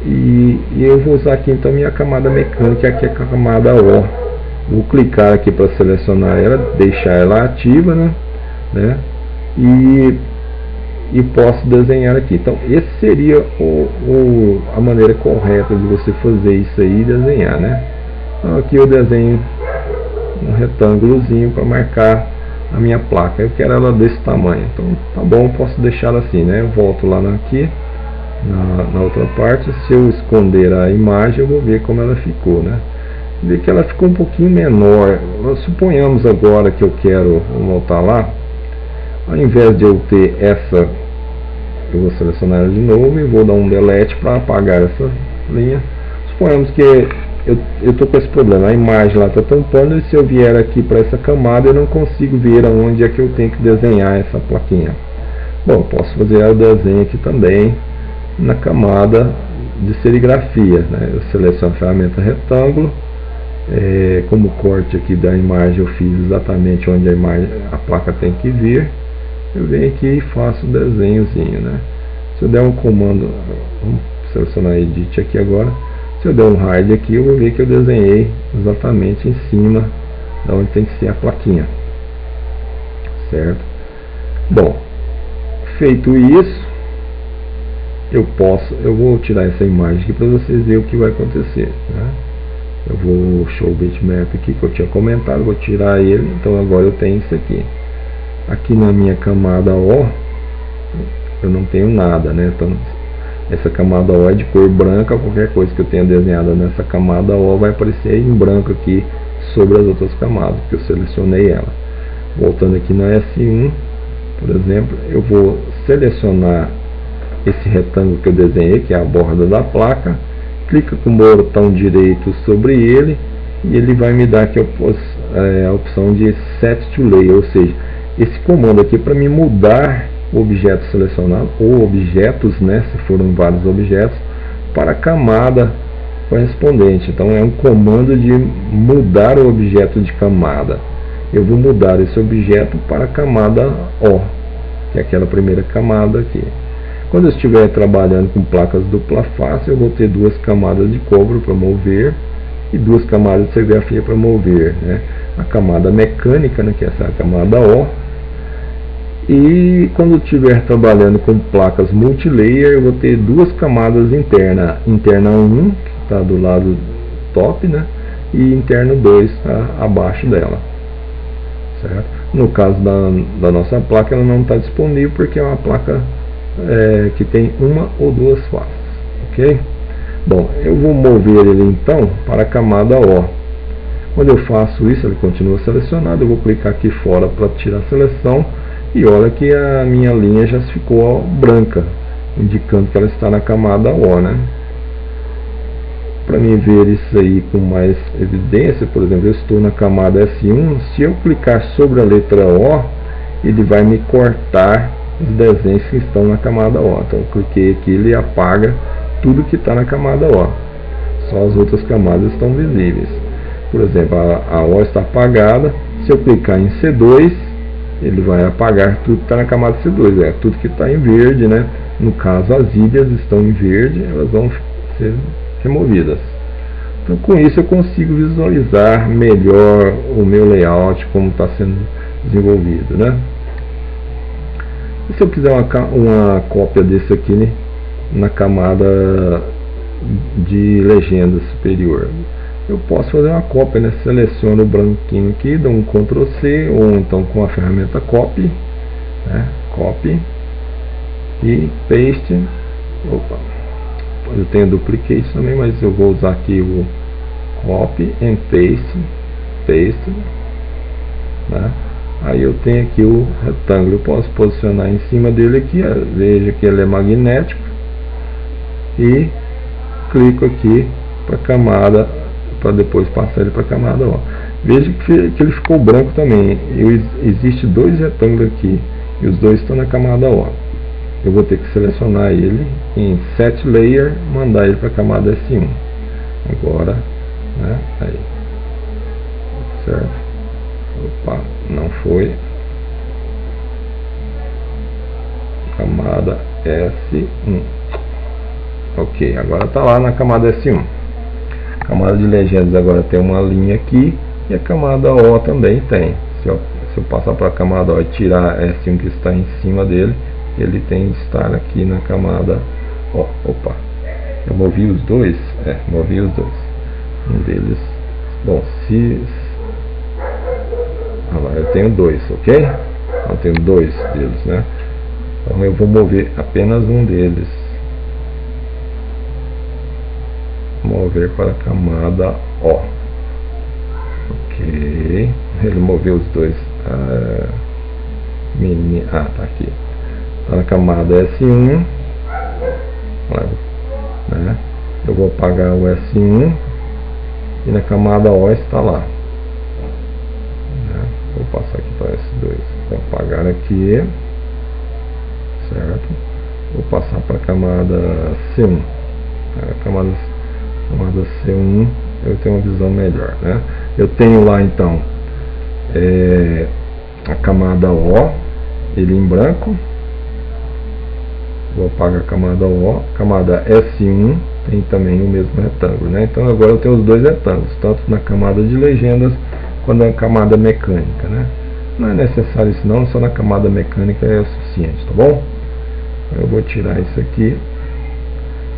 E eu vou usar aqui então minha camada mecânica, aqui é a camada O. Vou clicar aqui para selecionar ela, deixar ela ativa, né? E posso desenhar aqui. Então esse seria a maneira correta de você fazer isso aí e desenhar, né? Então aqui eu desenho um retângulozinho para marcar a minha placa. Eu quero ela desse tamanho, então tá bom, posso deixar assim, né? Eu volto lá aqui na outra parte. Se eu esconder a imagem, eu vou ver como ela ficou, né? Ver que ela ficou um pouquinho menor. Suponhamos agora que eu quero, vou voltar lá, ao invés de eu ter essa, eu vou selecionar ela de novo e vou dar um delete para apagar essa linha. Suponhamos que eu estou com esse problema, a imagem lá está tampando, e se eu vier aqui para essa camada eu não consigo ver aonde é que eu tenho que desenhar essa plaquinha. Bom, posso fazer o desenho aqui também na camada de serigrafia, né? Eu seleciono a ferramenta retângulo, como corte aqui da imagem eu fiz exatamente onde a placa tem que vir. Eu venho aqui e faço o desenhozinho, né? Se eu der um comando, vamos selecionar Edit aqui agora. Se eu der um hide aqui, eu vou ver que eu desenhei exatamente em cima da onde tem que ser a plaquinha, certo? Bom, feito isso, eu vou tirar essa imagem aqui para vocês verem o que vai acontecer, né? Eu vou show o bitmap aqui que eu tinha comentado, vou tirar ele. Então agora eu tenho isso aqui. Aqui na minha camada O eu não tenho nada, né? Então essa camada O é de cor branca. Qualquer coisa que eu tenha desenhado nessa camada O vai aparecer em branco aqui sobre as outras camadas, porque eu selecionei ela. Voltando aqui na S1, por exemplo, eu vou selecionar esse retângulo que eu desenhei, que é a borda da placa. Clica com o botão direito sobre ele e ele vai me dar aqui a opção de Set to Layer, ou seja, esse comando aqui para me mudar o objeto selecionado, ou objetos, né, se foram vários objetos, para a camada correspondente. Então é um comando de mudar o objeto de camada. Eu vou mudar esse objeto para a camada O, que é aquela primeira camada aqui. Quando eu estiver trabalhando com placas dupla face, eu vou ter duas camadas de cobre para mover e duas camadas de serigrafia para mover, né? A camada mecânica, né, que é essa camada O. E quando eu estiver trabalhando com placas multilayer, eu vou ter duas camadas internas. Interna 1, que está do lado top, né? E interno 2 está abaixo dela, certo? No caso da nossa placa, ela não está disponível porque é uma placa que tem uma ou duas faces, ok? Bom, eu vou mover ele então para a camada O. Quando eu faço isso, ele continua selecionado. Eu vou clicar aqui fora para tirar a seleção e olha que a minha linha já ficou branca, indicando que ela está na camada O, né? Para mim ver isso aí com mais evidência, por exemplo, eu estou na camada S1. Se eu clicar sobre a letra O, ele vai me cortar os desenhos que estão na camada O. Então eu cliquei aqui, ele apaga tudo que está na camada O, só as outras camadas estão visíveis. Por exemplo, a O está apagada. Se eu clicar em C2, ele vai apagar tudo que está na camada C2, tudo que está em verde, né? No caso, as ilhas estão em verde, elas vão ser removidas. Então com isso eu consigo visualizar melhor o meu layout, como está sendo desenvolvido, né? E se eu quiser uma cópia desse aqui, né, na camada de legenda superior, eu posso fazer uma cópia, né? Seleciono o branquinho aqui, dou um Ctrl C, ou então com a ferramenta Copy, né? Copy e Paste. Opa, eu tenho Duplicate também, mas eu vou usar aqui o Copy and Paste, né? Aí eu tenho aqui o retângulo, eu posso posicionar em cima dele aqui, veja que ele é magnético, e clico aqui para a camada, para depois passar ele para a camada O. Veja que ele ficou branco também. Existe dois retângulos aqui e os dois estão na camada O. Eu vou ter que selecionar ele em Set Layer, mandar ele para a camada S1. Agora, né, aí, certo? Opa, não foi. Camada S1. Ok, agora está lá na camada S1. Camada de legendas agora tem uma linha aqui, e a camada O também tem. Se eu passar para a camada O e tirar S1 que está em cima dele, ele tem que estar aqui na camada O. Opa, eu movi os dois? Movi os dois. Um deles, bom, eu tenho dois, ok? Eu tenho dois deles, né? Então eu vou mover apenas um deles. Mover para a camada O. Ok, ele moveu os dois. Tá aqui. Está na camada S1. Né? Eu vou apagar o S1 e na camada O está lá. Né? Vou passar aqui para S2. Vou apagar aqui, certo? Vou passar para a camada C1. A camada C1 eu tenho uma visão melhor, né? Eu tenho lá então a camada O, ele em branco. Vou apagar a camada O. Camada S1 tem também o mesmo retângulo, né? Então agora eu tenho os dois retângulos, tanto na camada de legendas quanto na camada mecânica, né? Não é necessário isso não, só na camada mecânica é o suficiente, tá bom? Eu vou tirar isso aqui.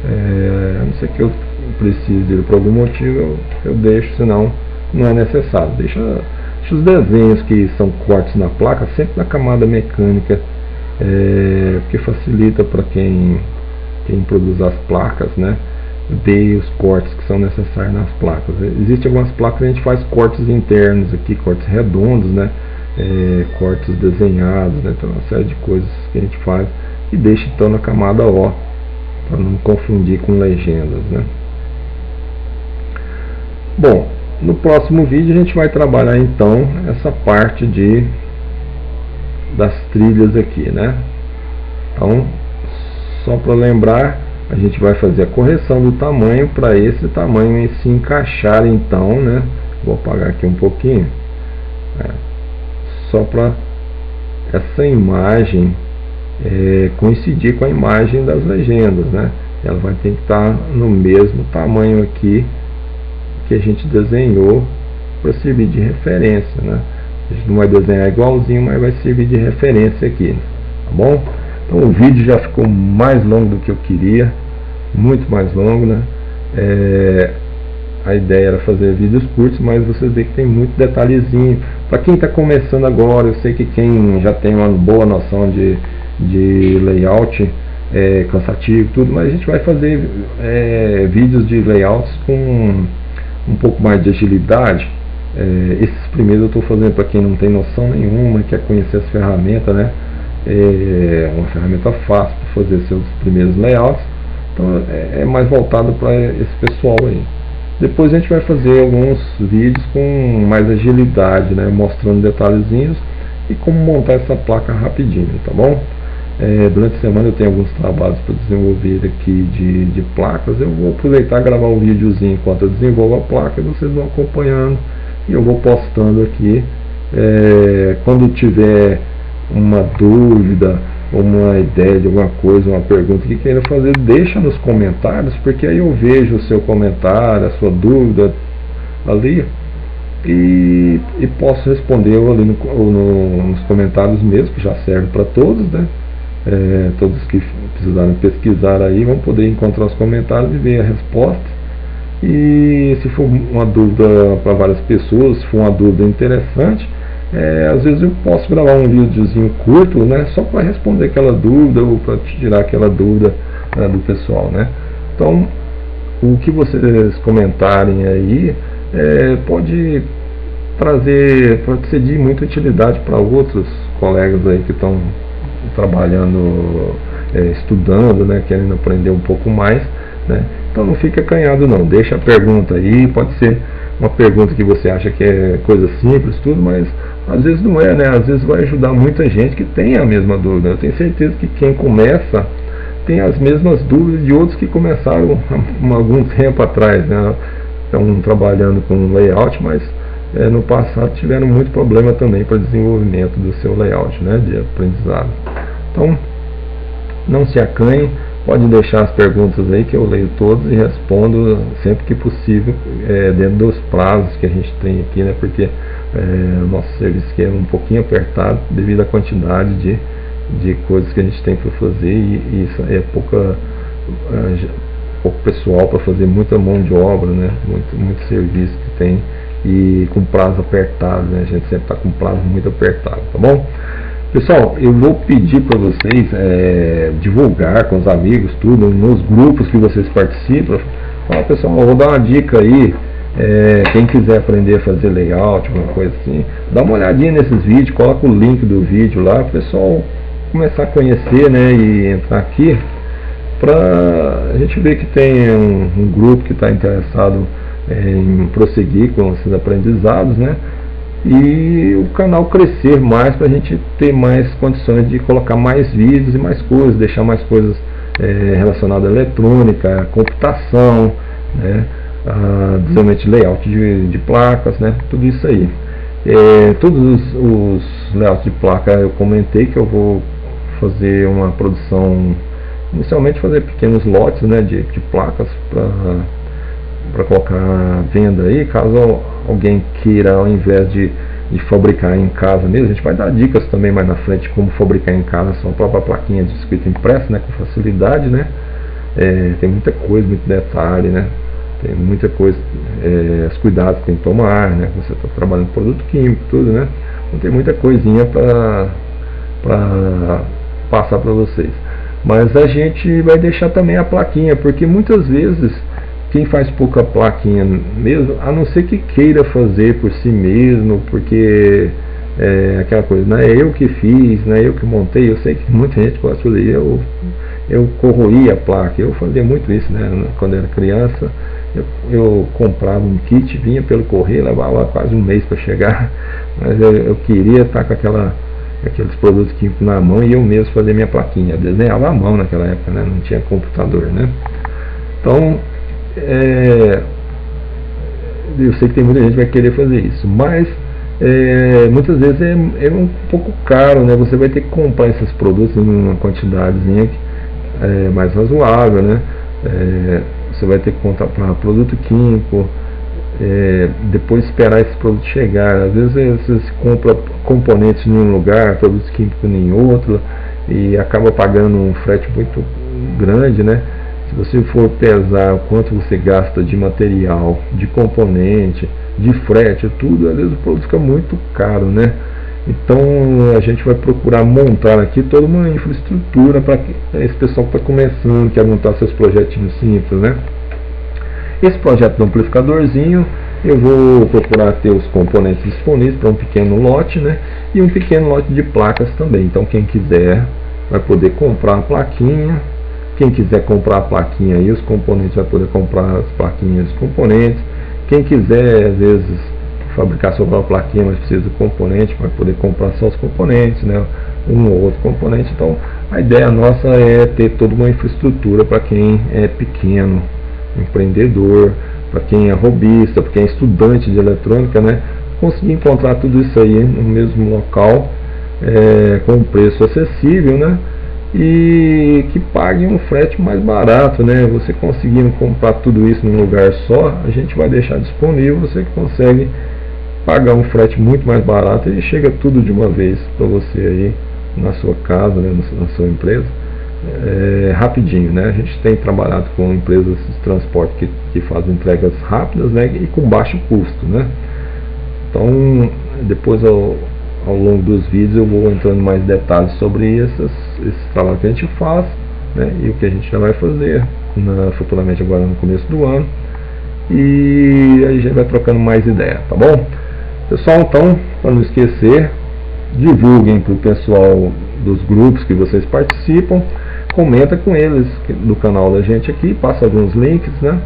A não ser que eu precise dele por algum motivo, eu deixo, senão não é necessário. Deixa os desenhos que são cortes na placa sempre na camada mecânica, porque facilita para quem produz as placas, né, ver os cortes que são necessários nas placas. Existem algumas placas que a gente faz cortes internos aqui, cortes redondos, né, cortes desenhados, né, então uma série de coisas que a gente faz e deixa então na camada O, para não confundir com legendas, né. Bom, no próximo vídeo a gente vai trabalhar então essa parte das trilhas aqui, né. Então, só para lembrar, a gente vai fazer a correção do tamanho para esse tamanho se encaixar então, né. Vou apagar aqui um pouquinho, só para essa imagem coincidir com a imagem das legendas, né. Ela vai ter que estar no mesmo tamanho aqui que a gente desenhou para servir de referência, né. A gente não vai desenhar igualzinho, mas vai servir de referência aqui, tá bom? Então o vídeo já ficou mais longo do que eu queria, muito mais longo, né? A ideia era fazer vídeos curtos, mas vocês veem que tem muito detalhezinho. Para quem está começando agora, eu sei que quem já tem uma boa noção de layout é cansativo, tudo, mas a gente vai fazer vídeos de layouts com um pouco mais de agilidade. Esses primeiros eu estou fazendo para quem não tem noção nenhuma, quer conhecer as ferramentas, né? Uma ferramenta fácil para fazer seus primeiros layouts, então é mais voltado para esse pessoal aí. Depois a gente vai fazer alguns vídeos com mais agilidade, né? Mostrando detalhezinhos e como montar essa placa rapidinho, tá bom? Durante a semana eu tenho alguns trabalhos para desenvolver aqui de placas. Eu vou aproveitar e gravar um videozinho enquanto eu desenvolvo a placa e vocês vão acompanhando e eu vou postando aqui. Quando tiver uma dúvida, uma ideia de alguma coisa, uma pergunta que queira fazer, deixa nos comentários, porque aí eu vejo o seu comentário, a sua dúvida ali e posso responder ali nos comentários mesmo, que já serve para todos, né? Todos que precisarem pesquisar aí vão poder encontrar os comentários e ver a resposta. E se for uma dúvida para várias pessoas, se for uma dúvida interessante, às vezes eu posso gravar um videozinho curto, né, só para responder aquela dúvida ou para tirar aquela dúvida do pessoal, né. Então, o que vocês comentarem aí pode ser de muita utilidade para outros colegas aí que estão trabalhando, estudando, né, querendo aprender um pouco mais, né. Então não fica acanhado não, deixa a pergunta aí, pode ser uma pergunta que você acha que é coisa simples, tudo, mas às vezes não é, né? Às vezes vai ajudar muita gente que tem a mesma dúvida. Eu tenho certeza que quem começa tem as mesmas dúvidas de outros que começaram há algum tempo atrás, né? Estão trabalhando com layout, mas no passado tiveram muito problema também para desenvolvimento do seu layout, né? De aprendizado. Então, não se acanhe. Podem deixar as perguntas aí que eu leio todas e respondo sempre que possível, dentro dos prazos que a gente tem aqui, né? Porque o nosso serviço aqui é um pouquinho apertado devido à quantidade de coisas que a gente tem para fazer e isso é pouco pessoal para fazer muita mão de obra, né? Muito serviço que tem e com prazo apertado, né? A gente sempre está com prazo muito apertado, tá bom? Pessoal, eu vou pedir para vocês divulgar com os amigos, tudo, nos grupos que vocês participam. Fala, pessoal, eu vou dar uma dica aí, quem quiser aprender a fazer layout, alguma coisa assim, dá uma olhadinha nesses vídeos, coloca o link do vídeo lá, o pessoal começar a conhecer, né, e entrar aqui, para a gente ver que tem um grupo que está interessado em prosseguir com esses aprendizados, né, e o canal crescer mais para a gente ter mais condições de colocar mais vídeos e mais coisas, deixar mais coisas relacionadas à eletrônica, computação, né, desenvolvimento de layout de placas, né, tudo isso aí. Todos os layouts de placa eu comentei que eu vou fazer uma produção, inicialmente fazer pequenos lotes, né, de placas para colocar à venda aí, caso alguém queira, ao invés de fabricar em casa mesmo. A gente vai dar dicas também mais na frente como fabricar em casa só a própria plaquinha de escrita impressa, né, com facilidade, né. Tem muita coisa, muito detalhe, né, tem muita coisa, os cuidados que tem que tomar, né, você está trabalhando com produto químico, tudo, né, então tem muita coisinha para passar para vocês. Mas a gente vai deixar também a plaquinha, porque muitas vezes quem faz pouca plaquinha mesmo, a não ser que queira fazer por si mesmo, porque aquela coisa, não é eu que fiz, não é eu que montei. Eu sei que muita gente pode fazer, eu corroí a placa, eu fazia muito isso, né? Quando era criança, eu comprava um kit, vinha pelo correio, levava quase um mês para chegar, mas eu queria estar com aqueles produtos químicos na mão e eu mesmo fazia minha plaquinha. Eu desenhava à mão naquela época, né? Não tinha computador, né? Então, eu sei que tem muita gente que vai querer fazer isso, mas muitas vezes é um pouco caro, né? Você vai ter que comprar esses produtos em uma quantidadezinha mais razoável, né? Você vai ter que comprar produto químico, depois esperar esse produto chegar. Às vezes você compra componentes em um lugar, produtos químicos em outro, e acaba pagando um frete muito grande, né? Se você for pesar o quanto você gasta de material, de componente, de frete, tudo, às vezes o produto fica muito caro, né? Então a gente vai procurar montar aqui toda uma infraestrutura para esse pessoal que está começando, quer montar seus projetinhos simples, né? Esse projeto do amplificadorzinho, eu vou procurar ter os componentes disponíveis para um pequeno lote, né? E um pequeno lote de placas também. Então quem quiser vai poder comprar a plaquinha. Quem quiser comprar a plaquinha e os componentes vai poder comprar as plaquinhas e os componentes. Quem quiser, às vezes, fabricar sua própria plaquinha, mas precisa do componente, vai poder comprar só os componentes, né? Um ou outro componente. Então, a ideia nossa é ter toda uma infraestrutura para quem é pequeno, empreendedor, para quem é hobbyista, para quem é estudante de eletrônica, né? Conseguir encontrar tudo isso aí no mesmo local, com um preço acessível, né? E que pague um frete mais barato, né? Você conseguindo comprar tudo isso num lugar só, a gente vai deixar disponível, você consegue pagar um frete muito mais barato e chega tudo de uma vez para você aí na sua casa, né, na sua empresa, rapidinho, né? A gente tem trabalhado com empresas de transporte que fazem entregas rápidas, né, e com baixo custo, né? Então, depois ao longo dos vídeos eu vou entrando em mais detalhes sobre esses trabalhos que a gente faz, né, e o que a gente já vai fazer futuramente agora no começo do ano, e aí a gente vai trocando mais ideia, tá bom? Pessoal, então, para não esquecer, divulguem para o pessoal dos grupos que vocês participam, comenta com eles do canal da gente aqui, passa alguns links, né?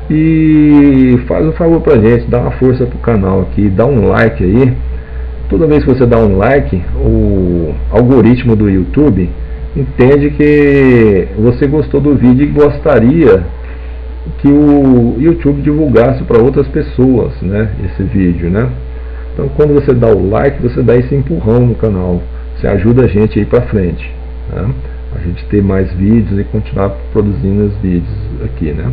E faz um favor pra gente, dá uma força pro canal aqui, dá um like aí. Toda vez que você dá um like, o algoritmo do YouTube entende que você gostou do vídeo e gostaria que o YouTube divulgasse para outras pessoas, né, esse vídeo, né? Então, quando você dá o like, você dá esse empurrão no canal, você ajuda a gente aí para frente, né? A gente ter mais vídeos e continuar produzindo os vídeos aqui, né?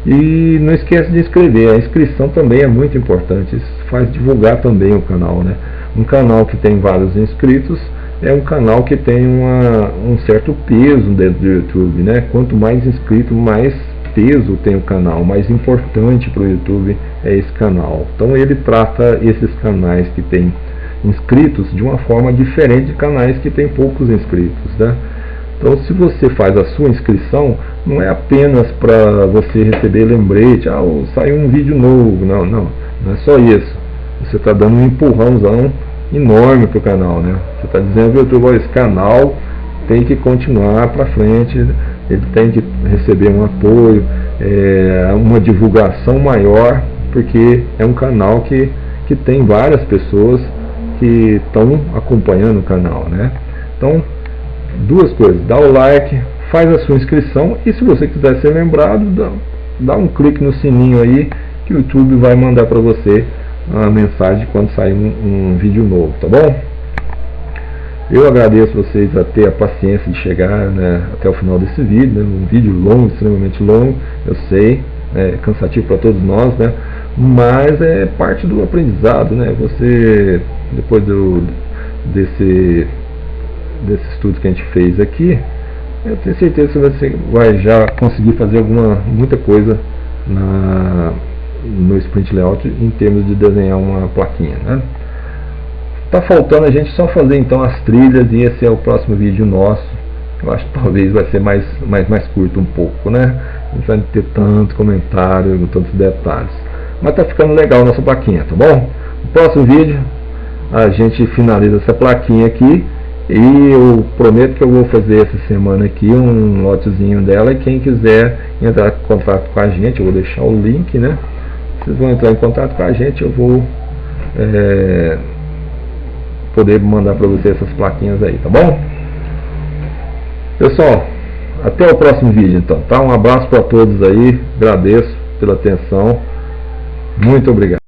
E não esquece de inscrever, a inscrição também é muito importante, isso faz divulgar também o canal, né? Um canal que tem vários inscritos é um canal que tem um certo peso dentro do YouTube, né? Quanto mais inscrito, mais peso tem o canal, mais importante para o YouTube é esse canal. Então ele trata esses canais que tem inscritos de uma forma diferente de canais que tem poucos inscritos, né? Então, se você faz a sua inscrição, não é apenas para você receber lembrete, saiu um vídeo novo, não é só isso. Você está dando um empurrãozão enorme para o canal, né? Você está dizendo para o YouTube, esse canal tem que continuar para frente, ele tem que receber um apoio, uma divulgação maior, porque é um canal que tem várias pessoas que estão acompanhando o canal, né? Então, duas coisas, dá o like, faz a sua inscrição, e se você quiser ser lembrado, dá um clique no sininho aí, que o YouTube vai mandar para você a mensagem quando sair um vídeo novo, tá bom? Eu agradeço vocês a ter a paciência de chegar, né, até o final desse vídeo, né, um vídeo longo, extremamente longo, eu sei, é cansativo para todos nós, né, mas é parte do aprendizado, né? Você, depois desse estudo que a gente fez aqui, eu tenho certeza que você vai já conseguir fazer muita coisa no Sprint Layout em termos de desenhar uma plaquinha, né? Tá faltando a gente só fazer então as trilhas, e esse é o próximo vídeo nosso. Eu acho que talvez vai ser mais curto um pouco, né? Não vai ter tanto comentário, tantos detalhes, mas tá ficando legal a nossa plaquinha, tá bom? No próximo vídeo a gente finaliza essa plaquinha aqui, e eu prometo que eu vou fazer essa semana aqui um lotezinho dela, e quem quiser entrar em contato com a gente, eu vou deixar o link, né? Vocês vão entrar em contato com a gente, eu vou poder mandar para vocês essas plaquinhas aí, tá bom? Pessoal, até o próximo vídeo então, tá? Um abraço para todos aí, agradeço pela atenção, muito obrigado.